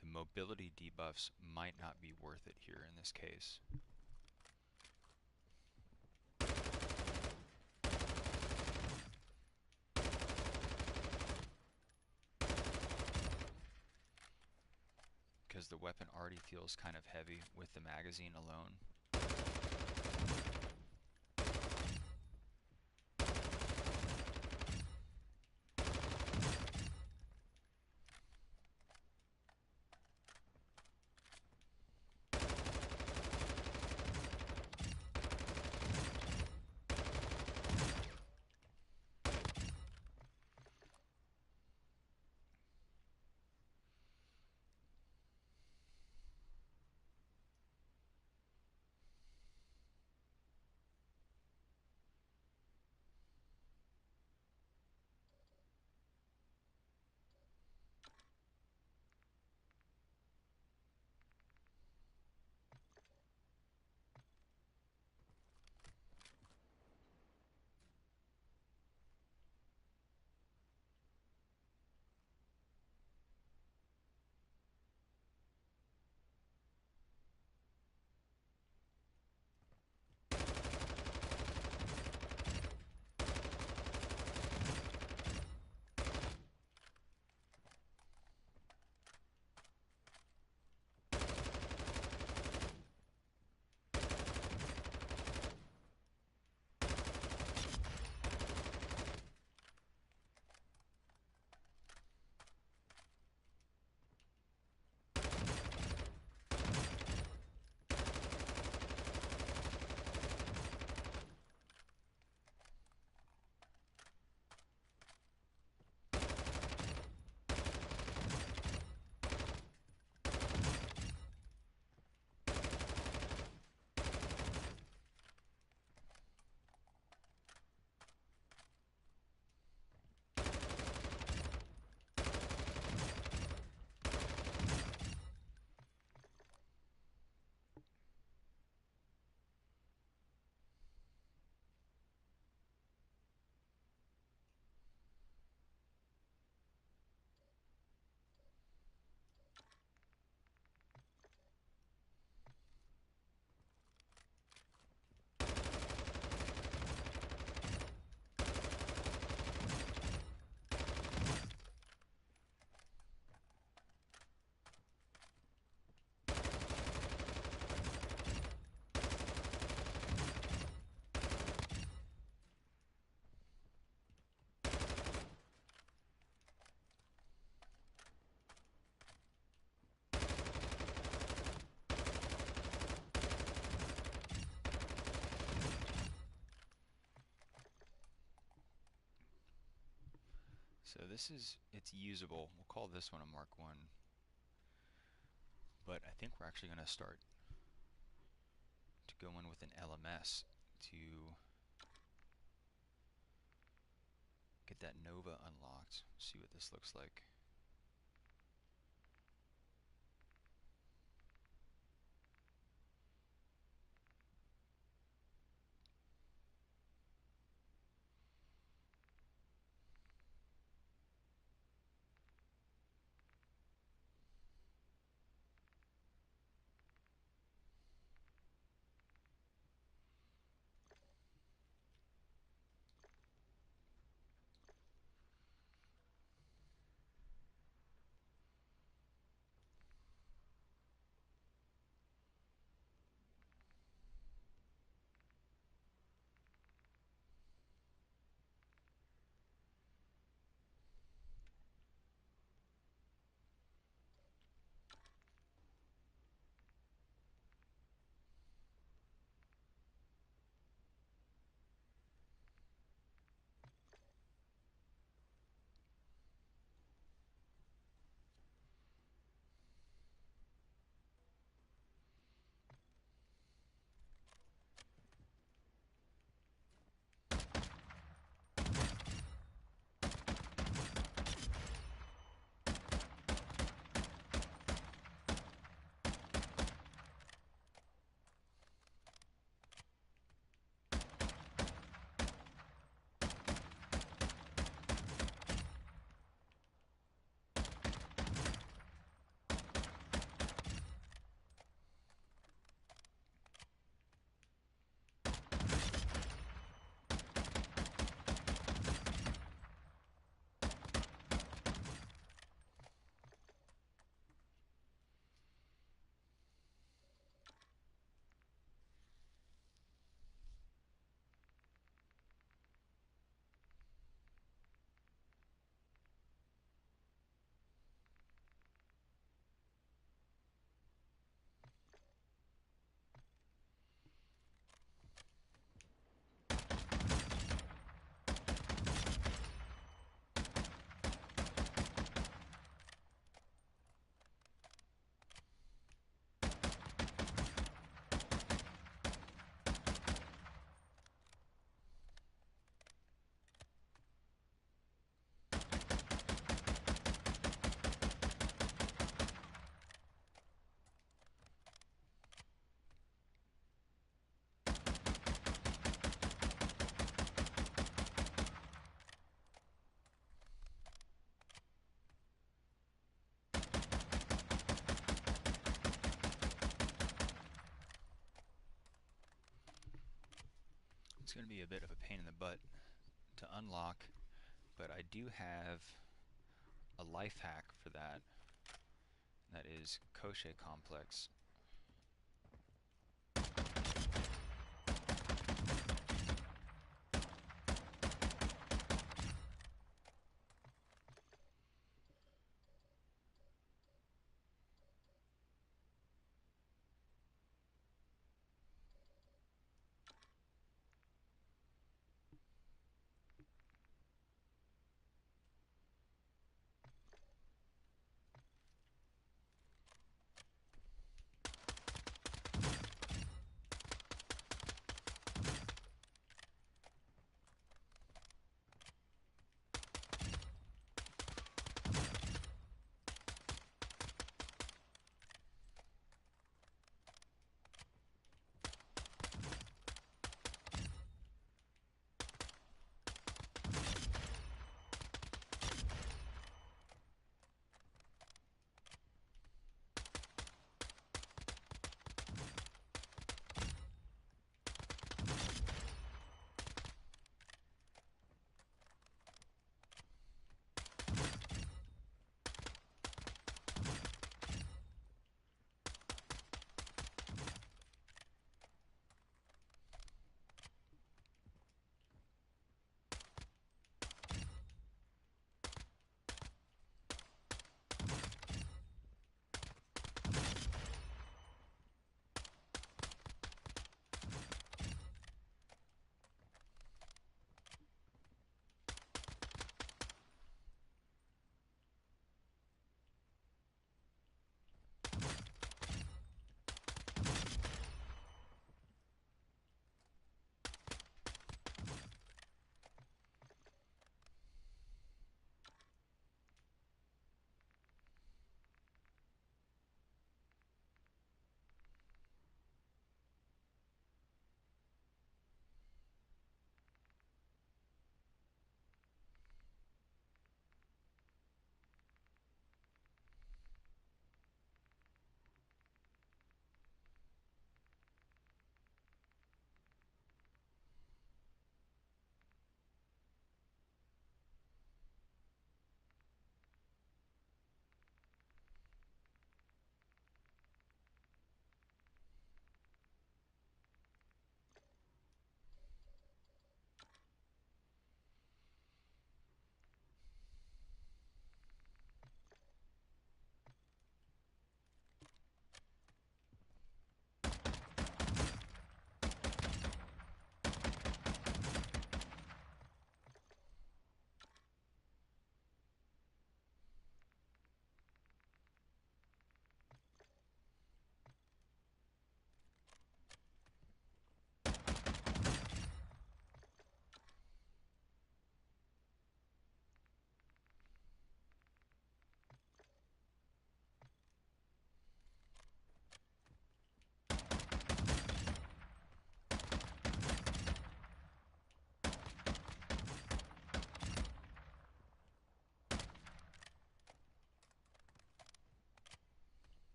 the mobility debuffs might not be worth it here in this case. Because the weapon already feels kind of heavy with the magazine alone. So it's usable. We'll call this one a Mark 1. But I think we're actually going to start to go in with an LMS to get that Nova unlocked. See what this looks like. going to be a bit of a pain in the butt to unlock, but I do have a life hack for that. That is Koche Complex.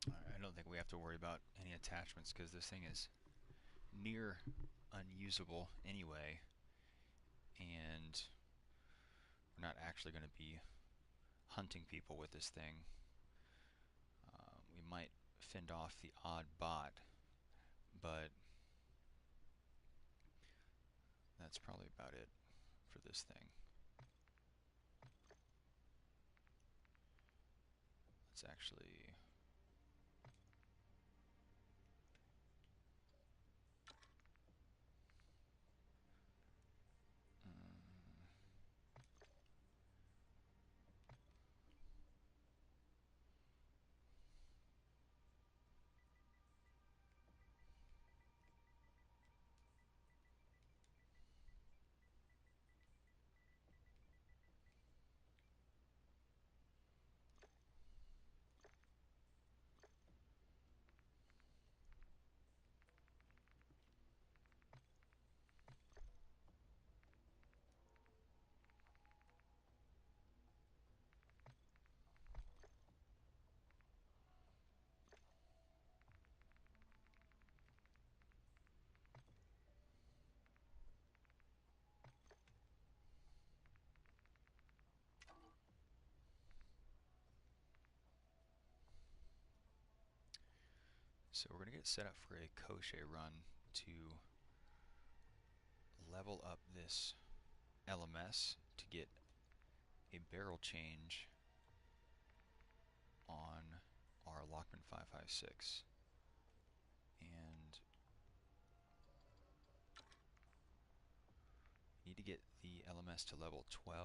I don't think we have to worry about any attachments because this thing is near unusable anyway, and we're not actually going to be hunting people with this thing. We might fend off the odd bot, but that's probably about it for this thing. Let's actually so we're going to get set up for a crochet run to level up this LMS to get a barrel change on our Lockman 556. And we need to get the LMS to level 12.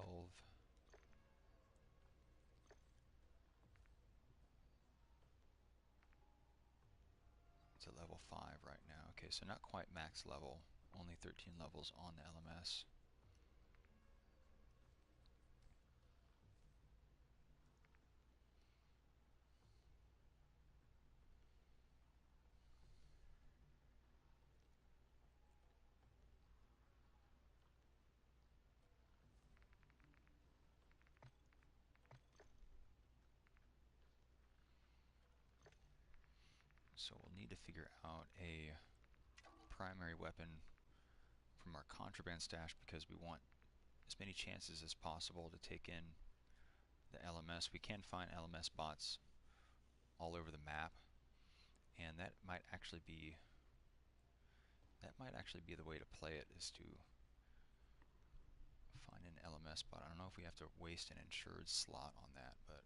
To level 5 right now. Okay, so not quite max level, only 13 levels on the LMS. So we'll need to figure out a primary weapon from our contraband stash because we want as many chances as possible to take in the LMS. We can find LMS bots all over the map, and that might actually be the way to play it, is to find an LMS bot. I don't know if we have to waste an insured slot on that, but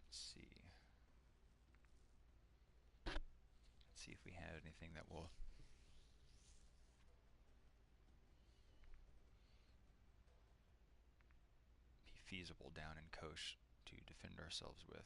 let's see. Let's see if we have anything that will be feasible down in Kosh to defend ourselves with.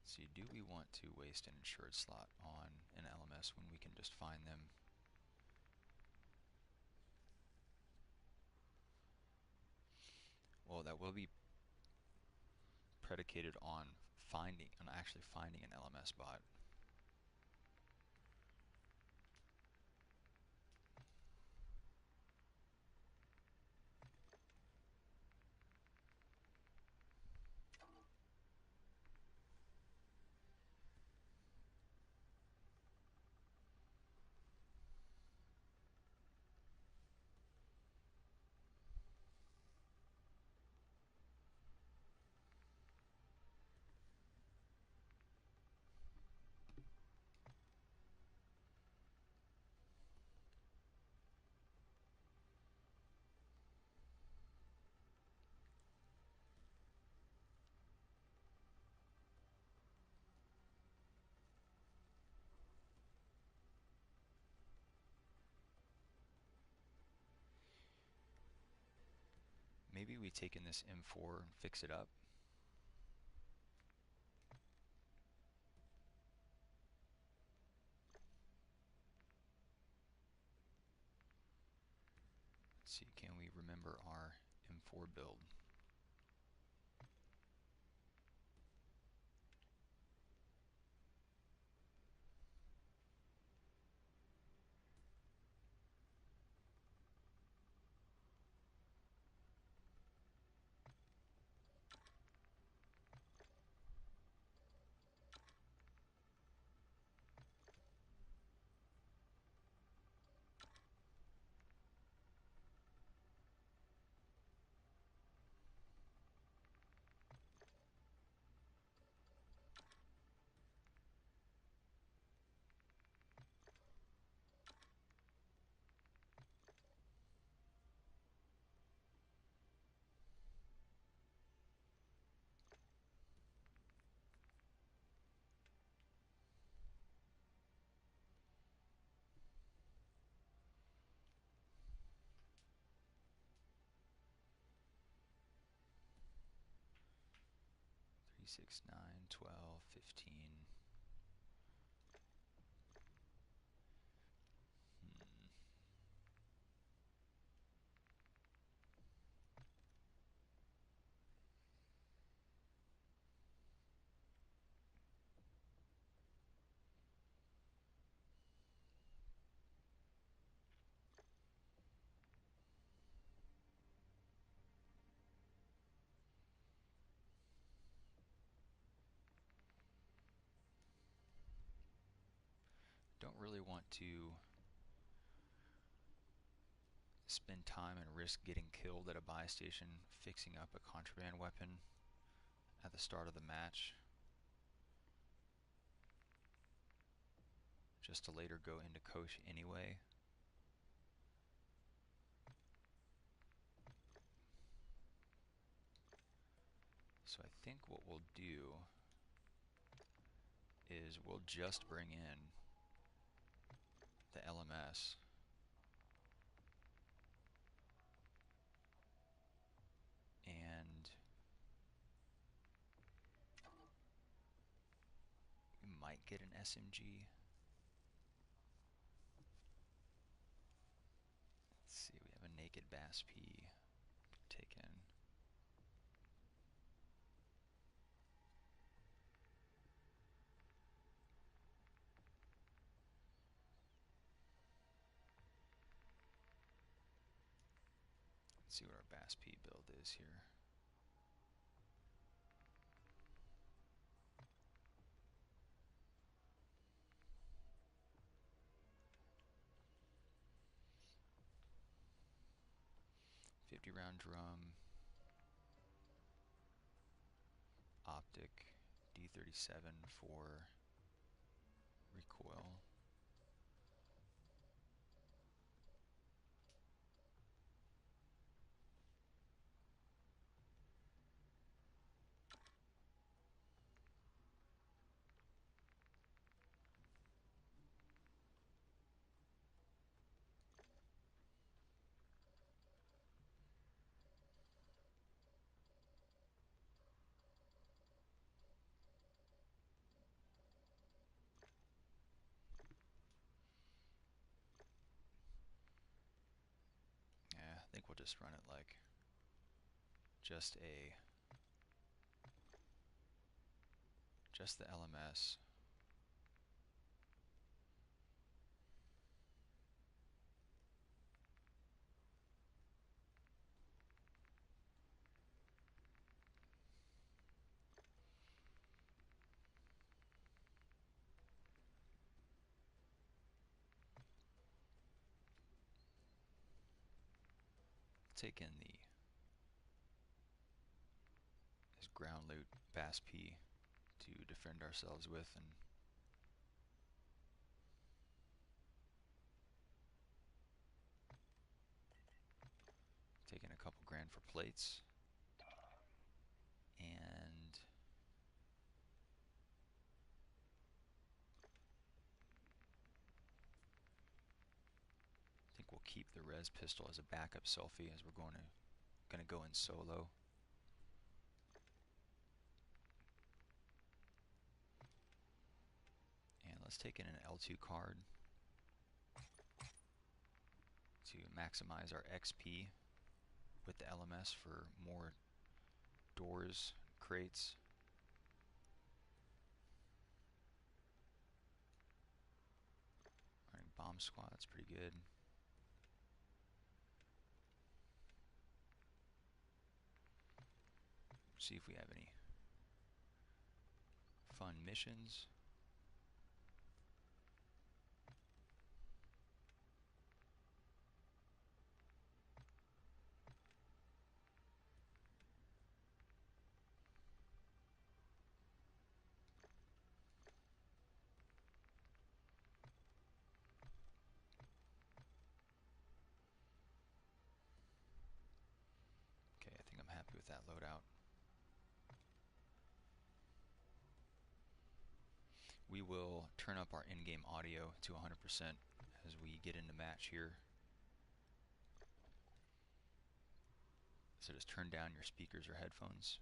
See, do we want to waste an insured slot on an LMS when we can just find them? Well, that will be predicated on actually finding an LMS bot. Maybe we take in this M4 and fix it up. Let's see, can we remember our M4 build? d6, 9, 12, 15. Don't really want to spend time and risk getting killed at a buy station fixing up a contraband weapon at the start of the match, just to later go into Kosh anyway. So I think what we'll do is we'll just bring in the LMS and we might get an SMG. Let's see, we have a naked Bass P taken. Let's see what our Bass P build is here. .50-round drum, optic, D37 for recoil. Yeah, I think we'll just run it like just the LMS. Take in this ground loot Bass P to defend ourselves with, and taking a couple grand for plates. And I think we'll keep the res pistol as a backup selfie as we're gonna go in solo. And let's take in an L2 card to maximize our XP with the LMS for more doors, crates. Running bomb squad, that's pretty good. See if we have any fun missions. Okay, I think I'm happy with that loadout. We will turn up our in-game audio to 100% as we get into match here. So just turn down your speakers or headphones.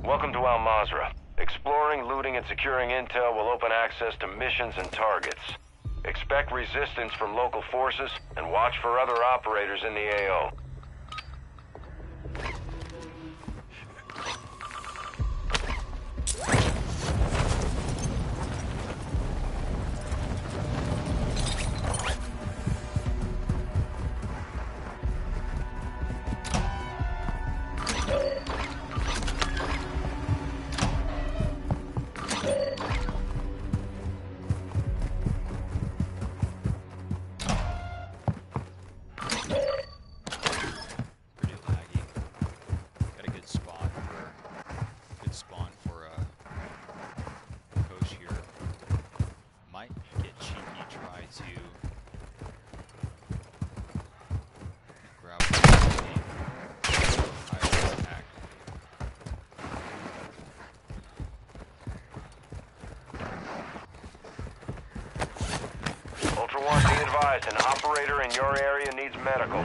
Welcome to Al Mazrah. Exploring, looting, and securing intel will open access to missions and targets. Expect resistance from local forces, and watch for other operators in the AO. Ultra One, be advised, an operator in your area needs medical.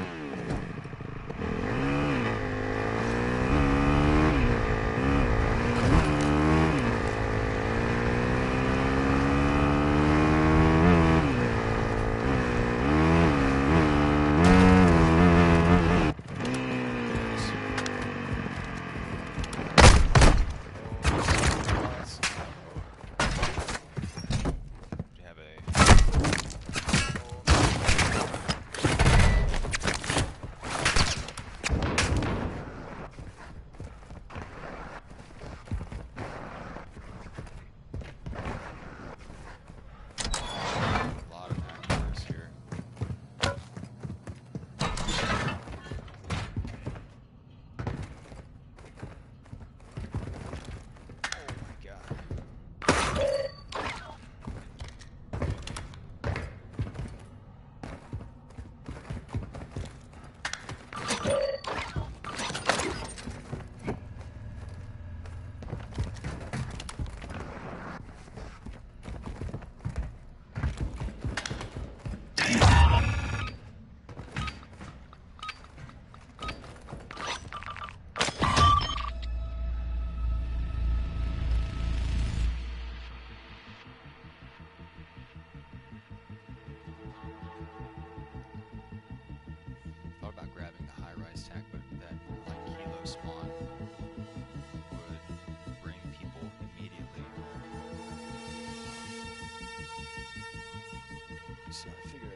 So I figured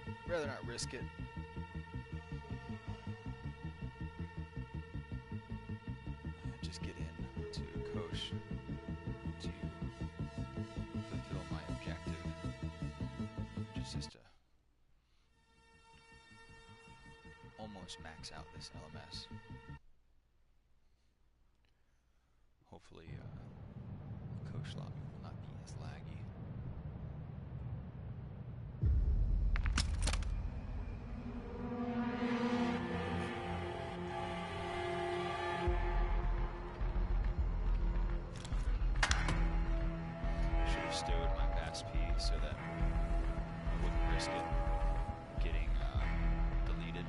I'd rather not risk it. Just get in to Kosh to fulfill my objective, which is to almost max out this LMS. Hopefully, Kosh lobby will not be as laggy. Stowed my pass P so that I wouldn't risk it getting deleted.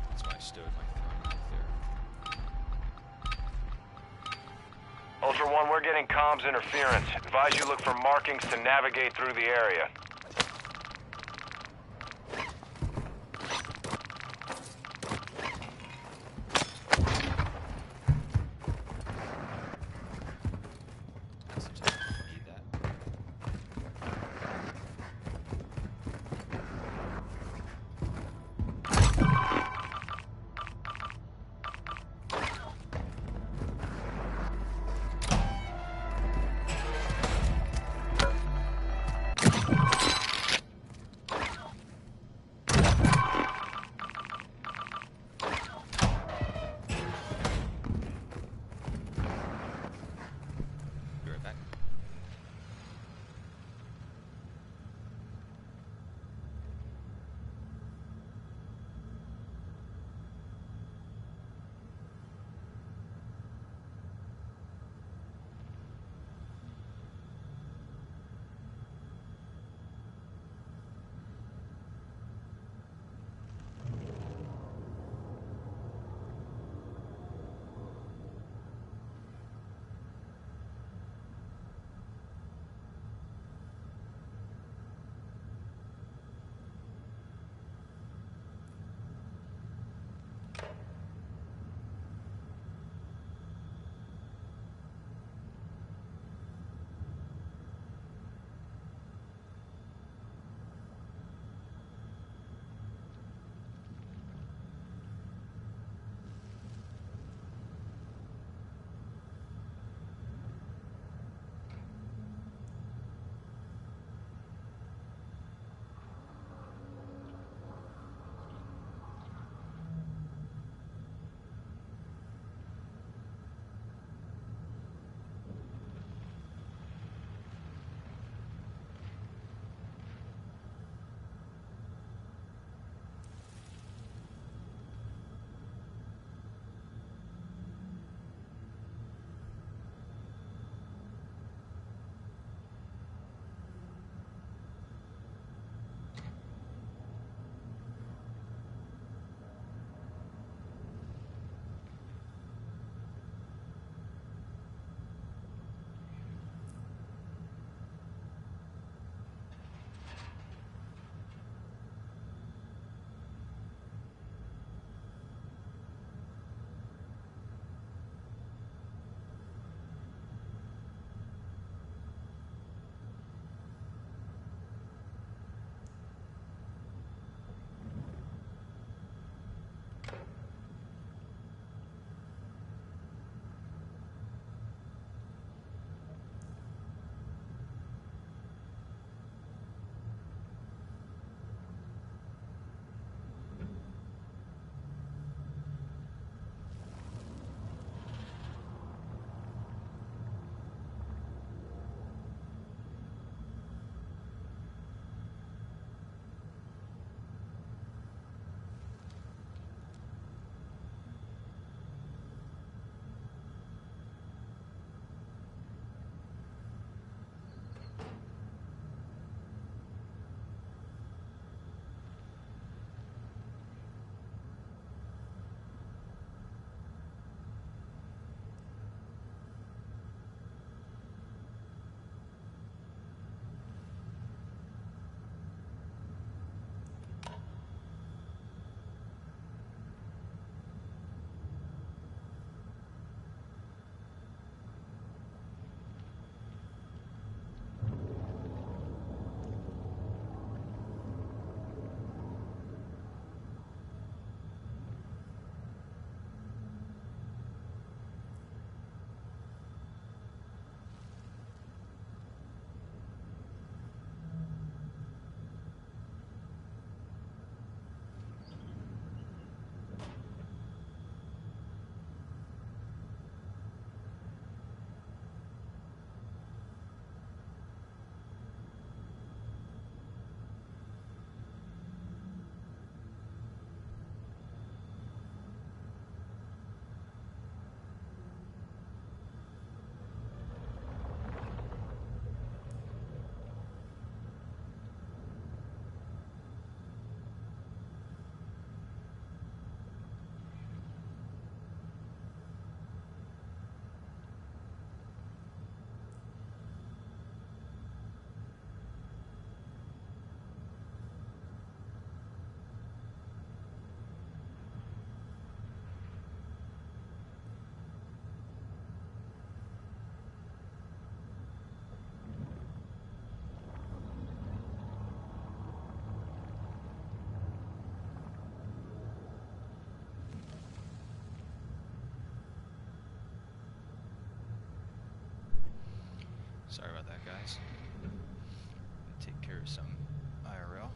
That's why I stowed my throne knife there. Ultra One, we're getting comms interference. Advise you look for markings to navigate through the area. Sorry about that, guys. Take care of some IRL.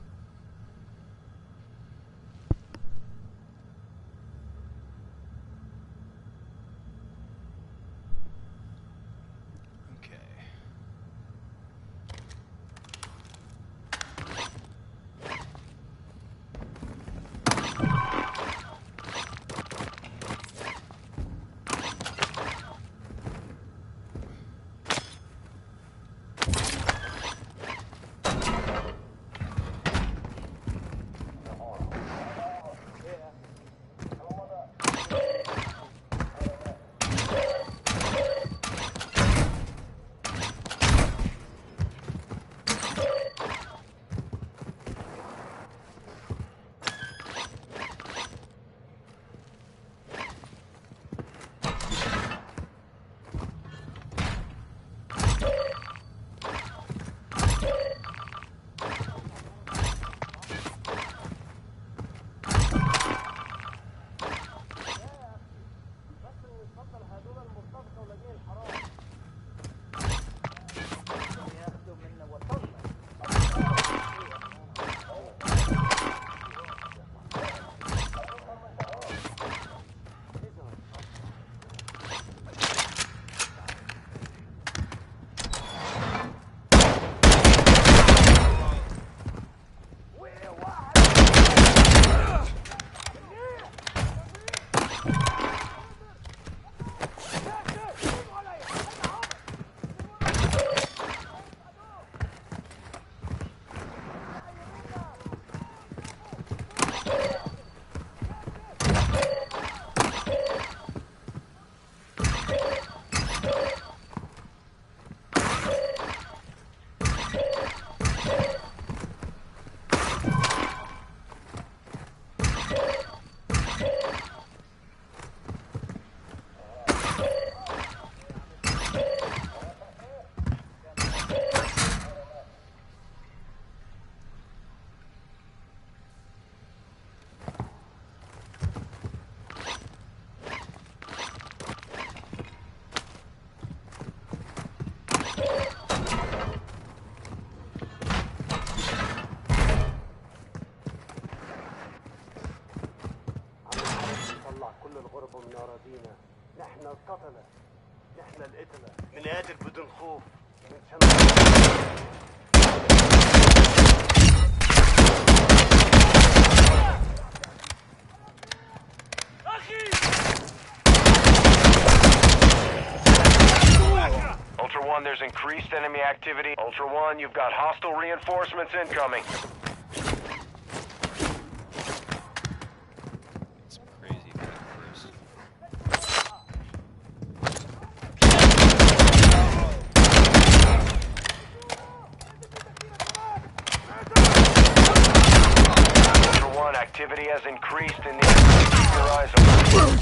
نحن القتلة، نحن القتلة، بنقاتل بدون خوف، Ultra One, there's increased enemy activity. Ultra One, you've got hostile reinforcements incoming. Activity has increased in the area. Keep your eyes open.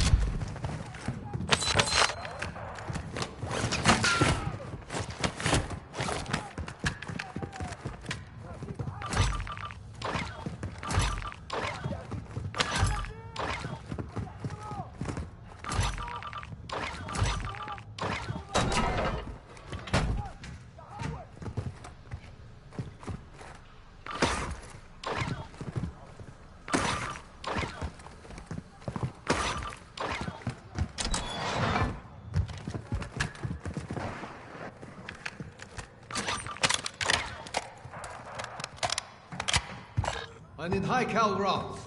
I need high-cal rounds.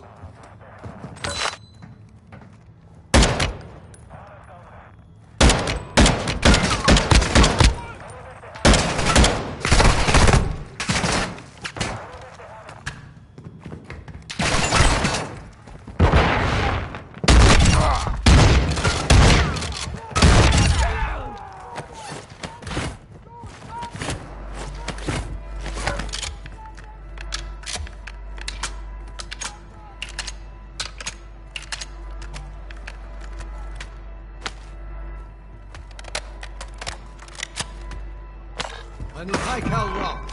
I need high-cal rounds.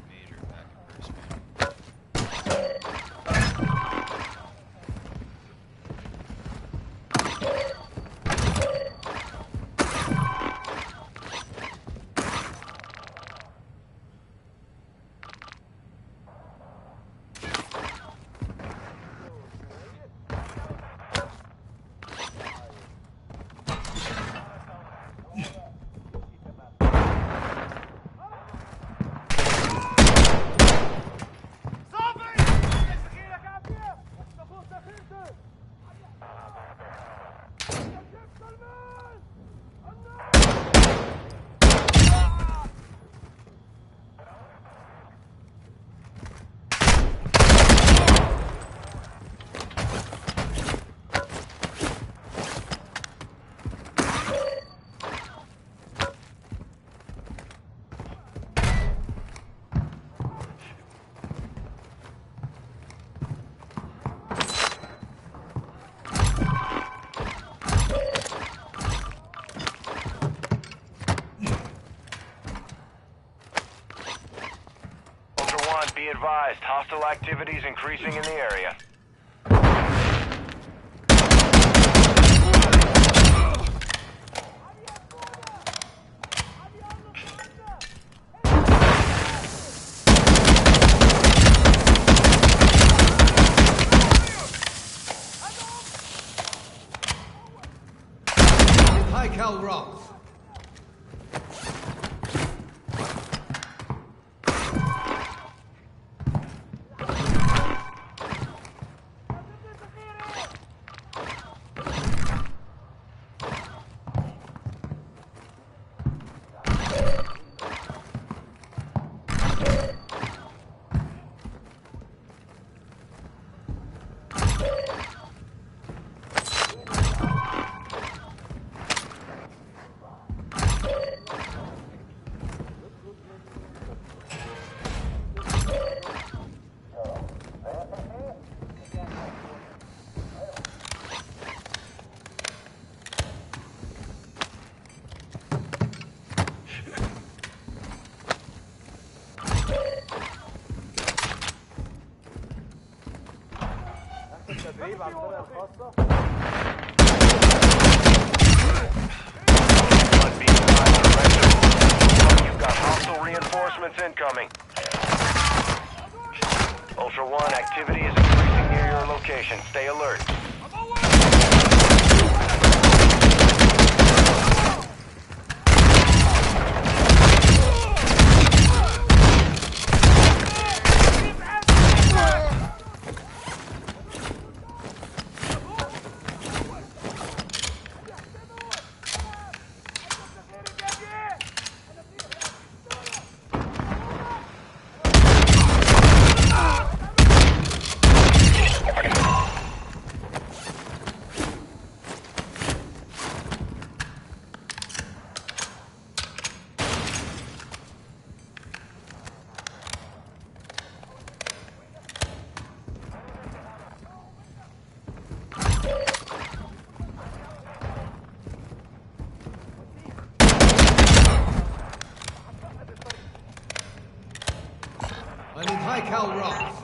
Major back and burst, man. 1, be advised. Hostile activities increasing in the area. High cal rounds. تدريب على الطريقة الخاصة. 1, be advised. Surrender. You've got hostile reinforcements incoming. Ultra 1, activity is increasing near your location. Stay alert. I need high cal rounds.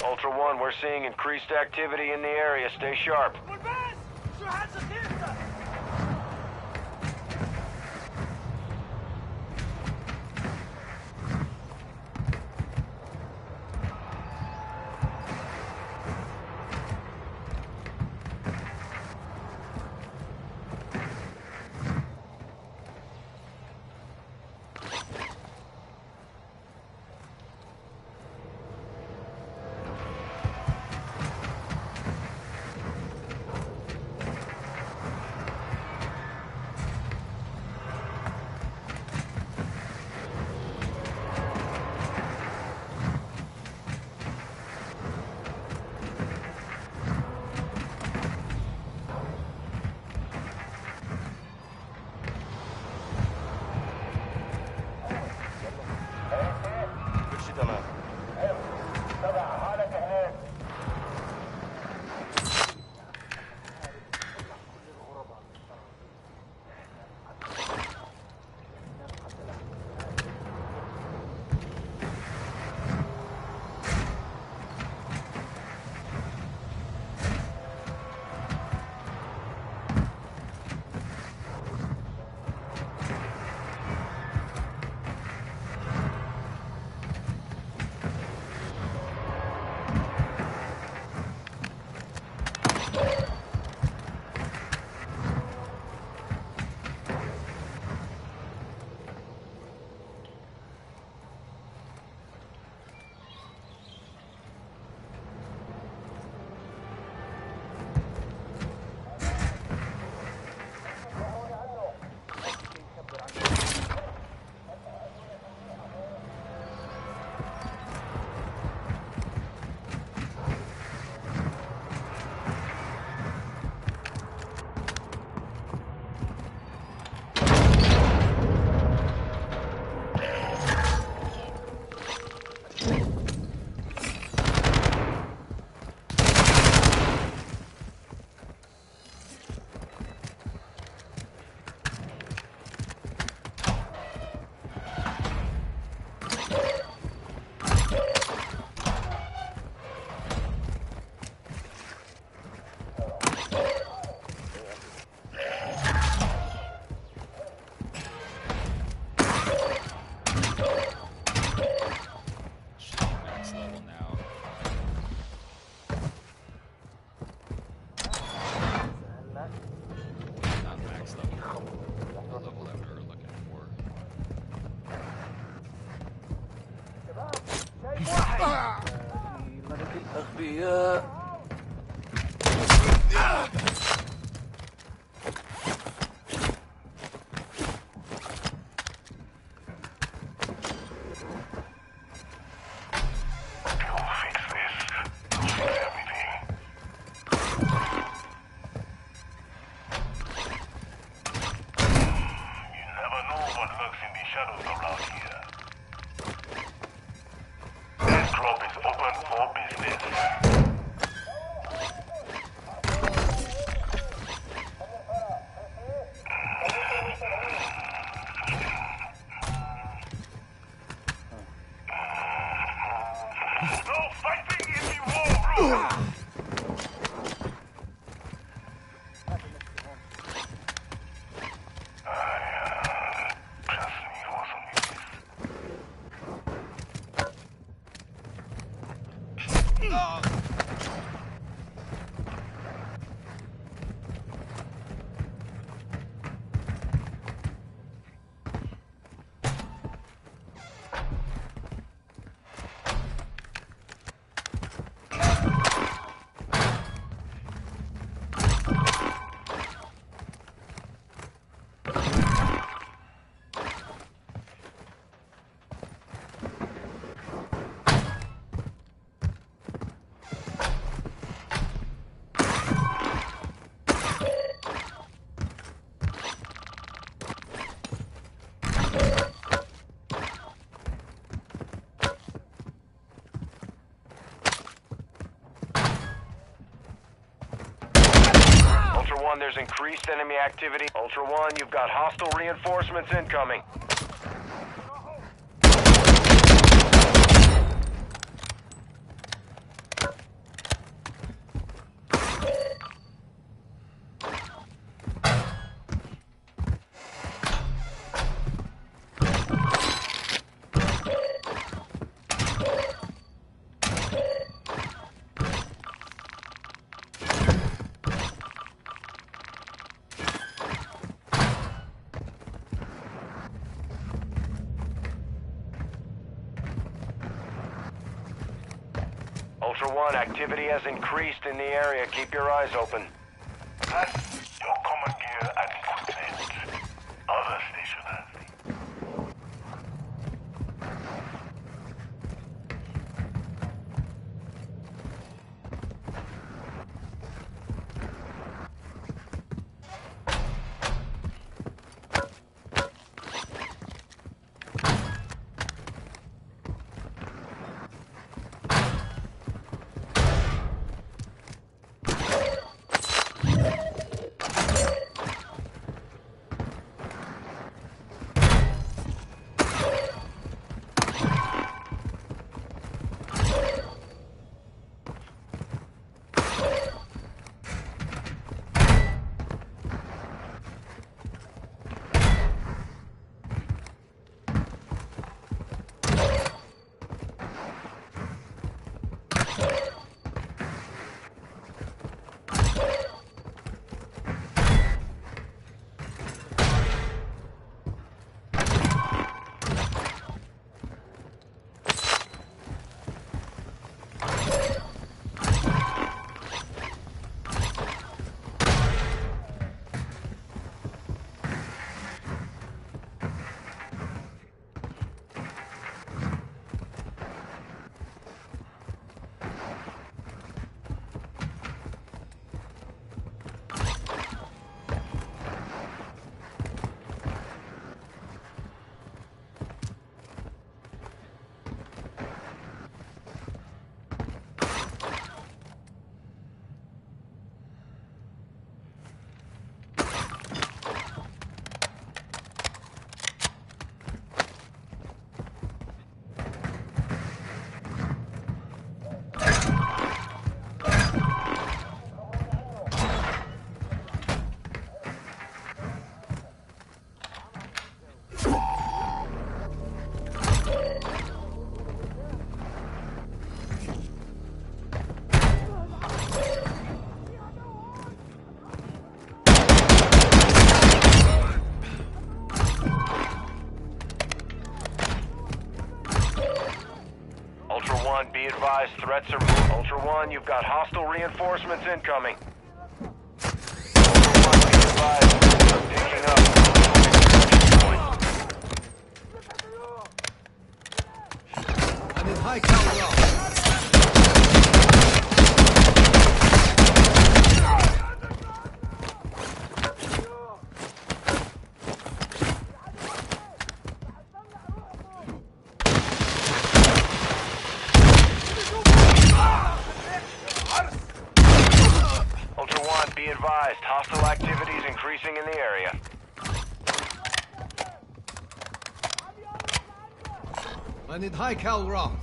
Ultra One, we're seeing increased activity in the area. Stay sharp. One, there's increased enemy activity. Ultra One, you've got hostile reinforcements incoming. Ultra One, activity has increased in the area. Keep your eyes open. Pass your common gear and equipment. Other stationers. Ultra One, be advised, threats are moving. Ultra One, you've got hostile reinforcements incoming. Ultra One, be advised, threats are picking up. And in high cal rock. Ultra One, be advised, hostile activities increasing in the area. I need high cal rock.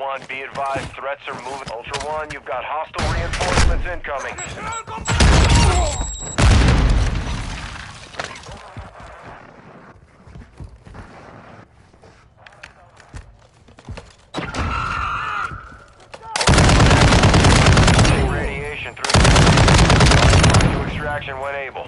1, be advised, threats are moving. Ultra 1, you've got hostile reinforcements incoming. Radiation through to extraction when able.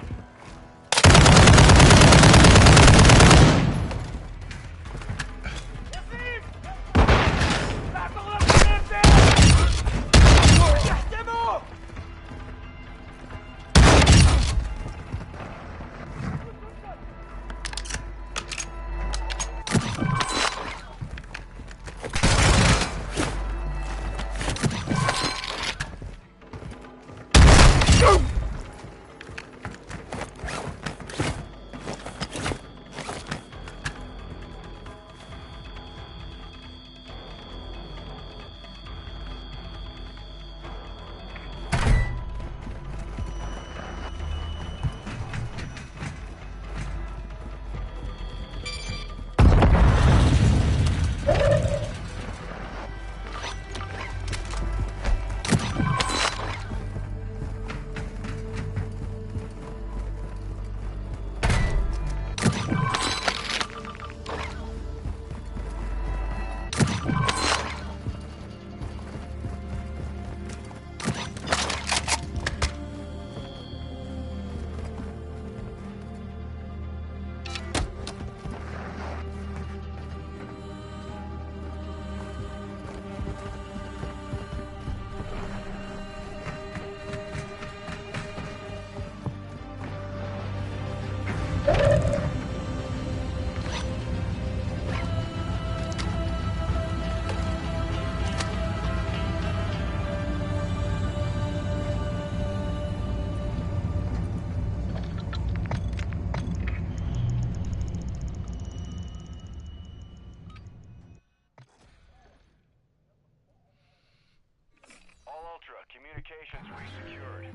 Communications resecured.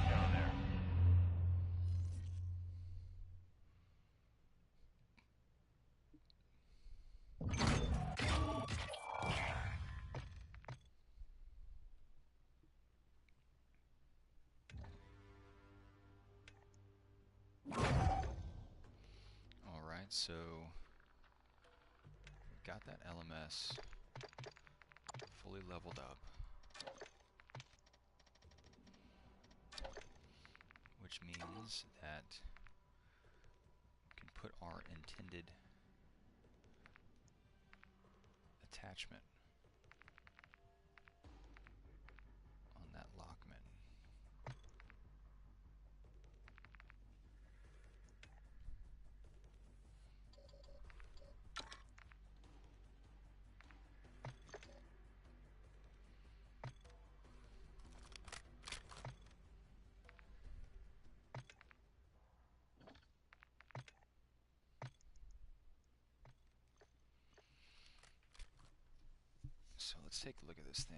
Down there. Alright, so got that LMS fully leveled up, which means that we can put our intended attachment on that lockman. So let's take a look at this thing.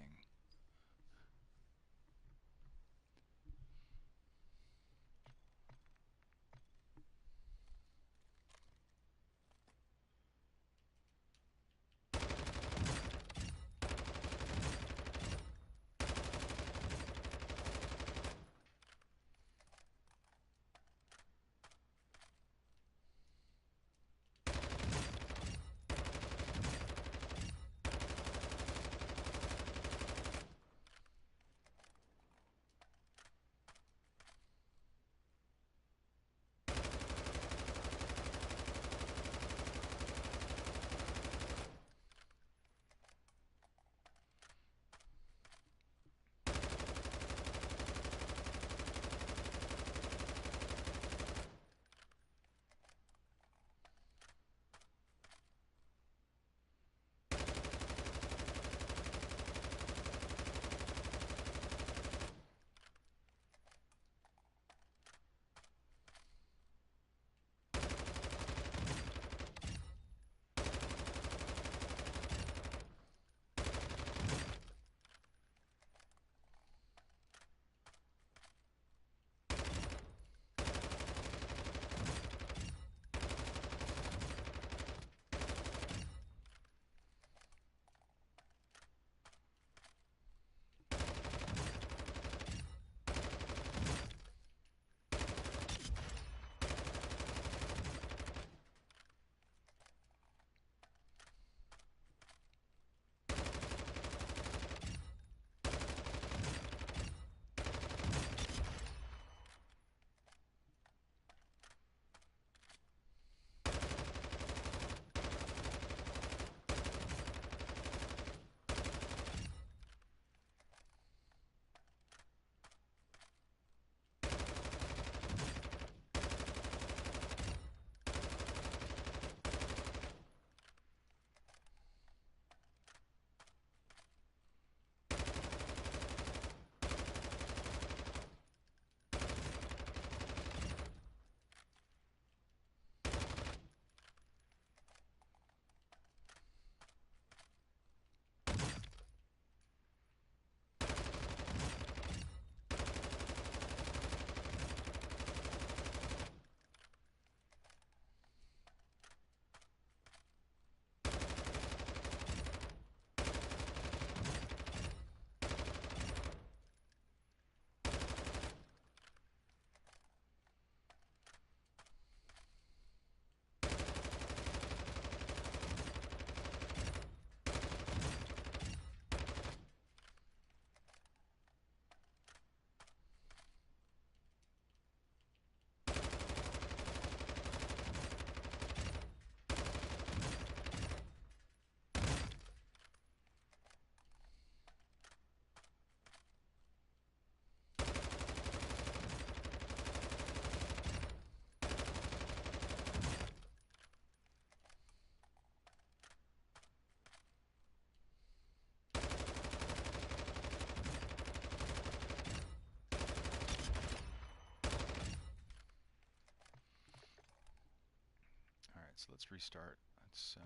so let's restart. Let's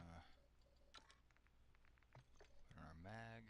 put on our mag.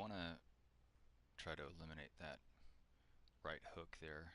want to try to eliminate that right hook there.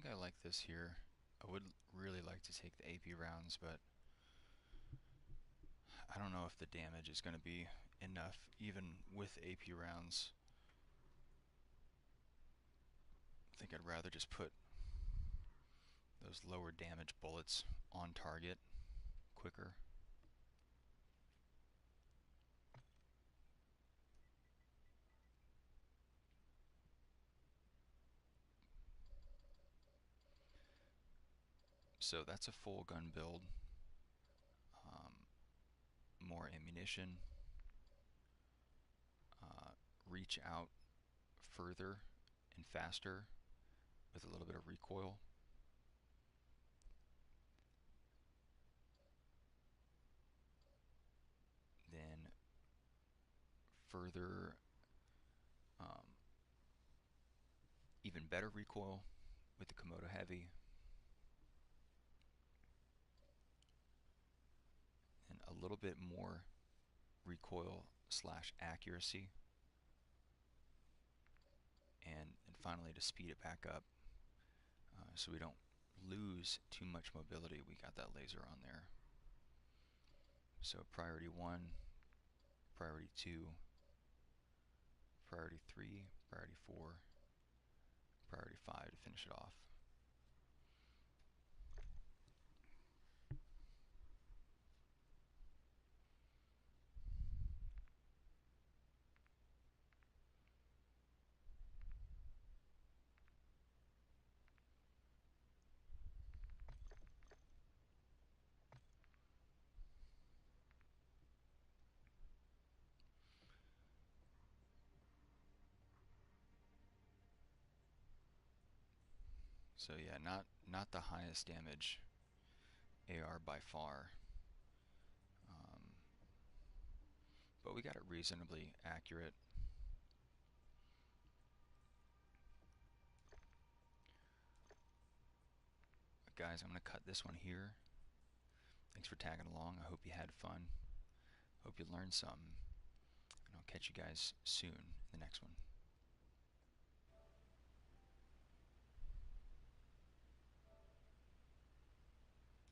I like this here. I would really like to take the AP rounds, but I don't know if the damage is going to be enough, even with AP rounds. I think I'd rather just put those lower damage bullets on target quicker. So that's a full gun build. More ammunition. Reach out further and faster with a little bit of recoil. Then further, even better recoil with the Komodo Heavy. And a little bit more recoil slash accuracy. And finally, to speed it back up so we don't lose too much mobility, we got that laser on there. So priority 1, priority 2, priority 3, priority 4, priority 5 to finish it off. So yeah, not the highest damage AR by far, but we got it reasonably accurate. But guys, I'm gonna cut this one here. Thanks for tagging along. I hope you had fun. Hope you learned something. And I'll catch you guys soon in the next one.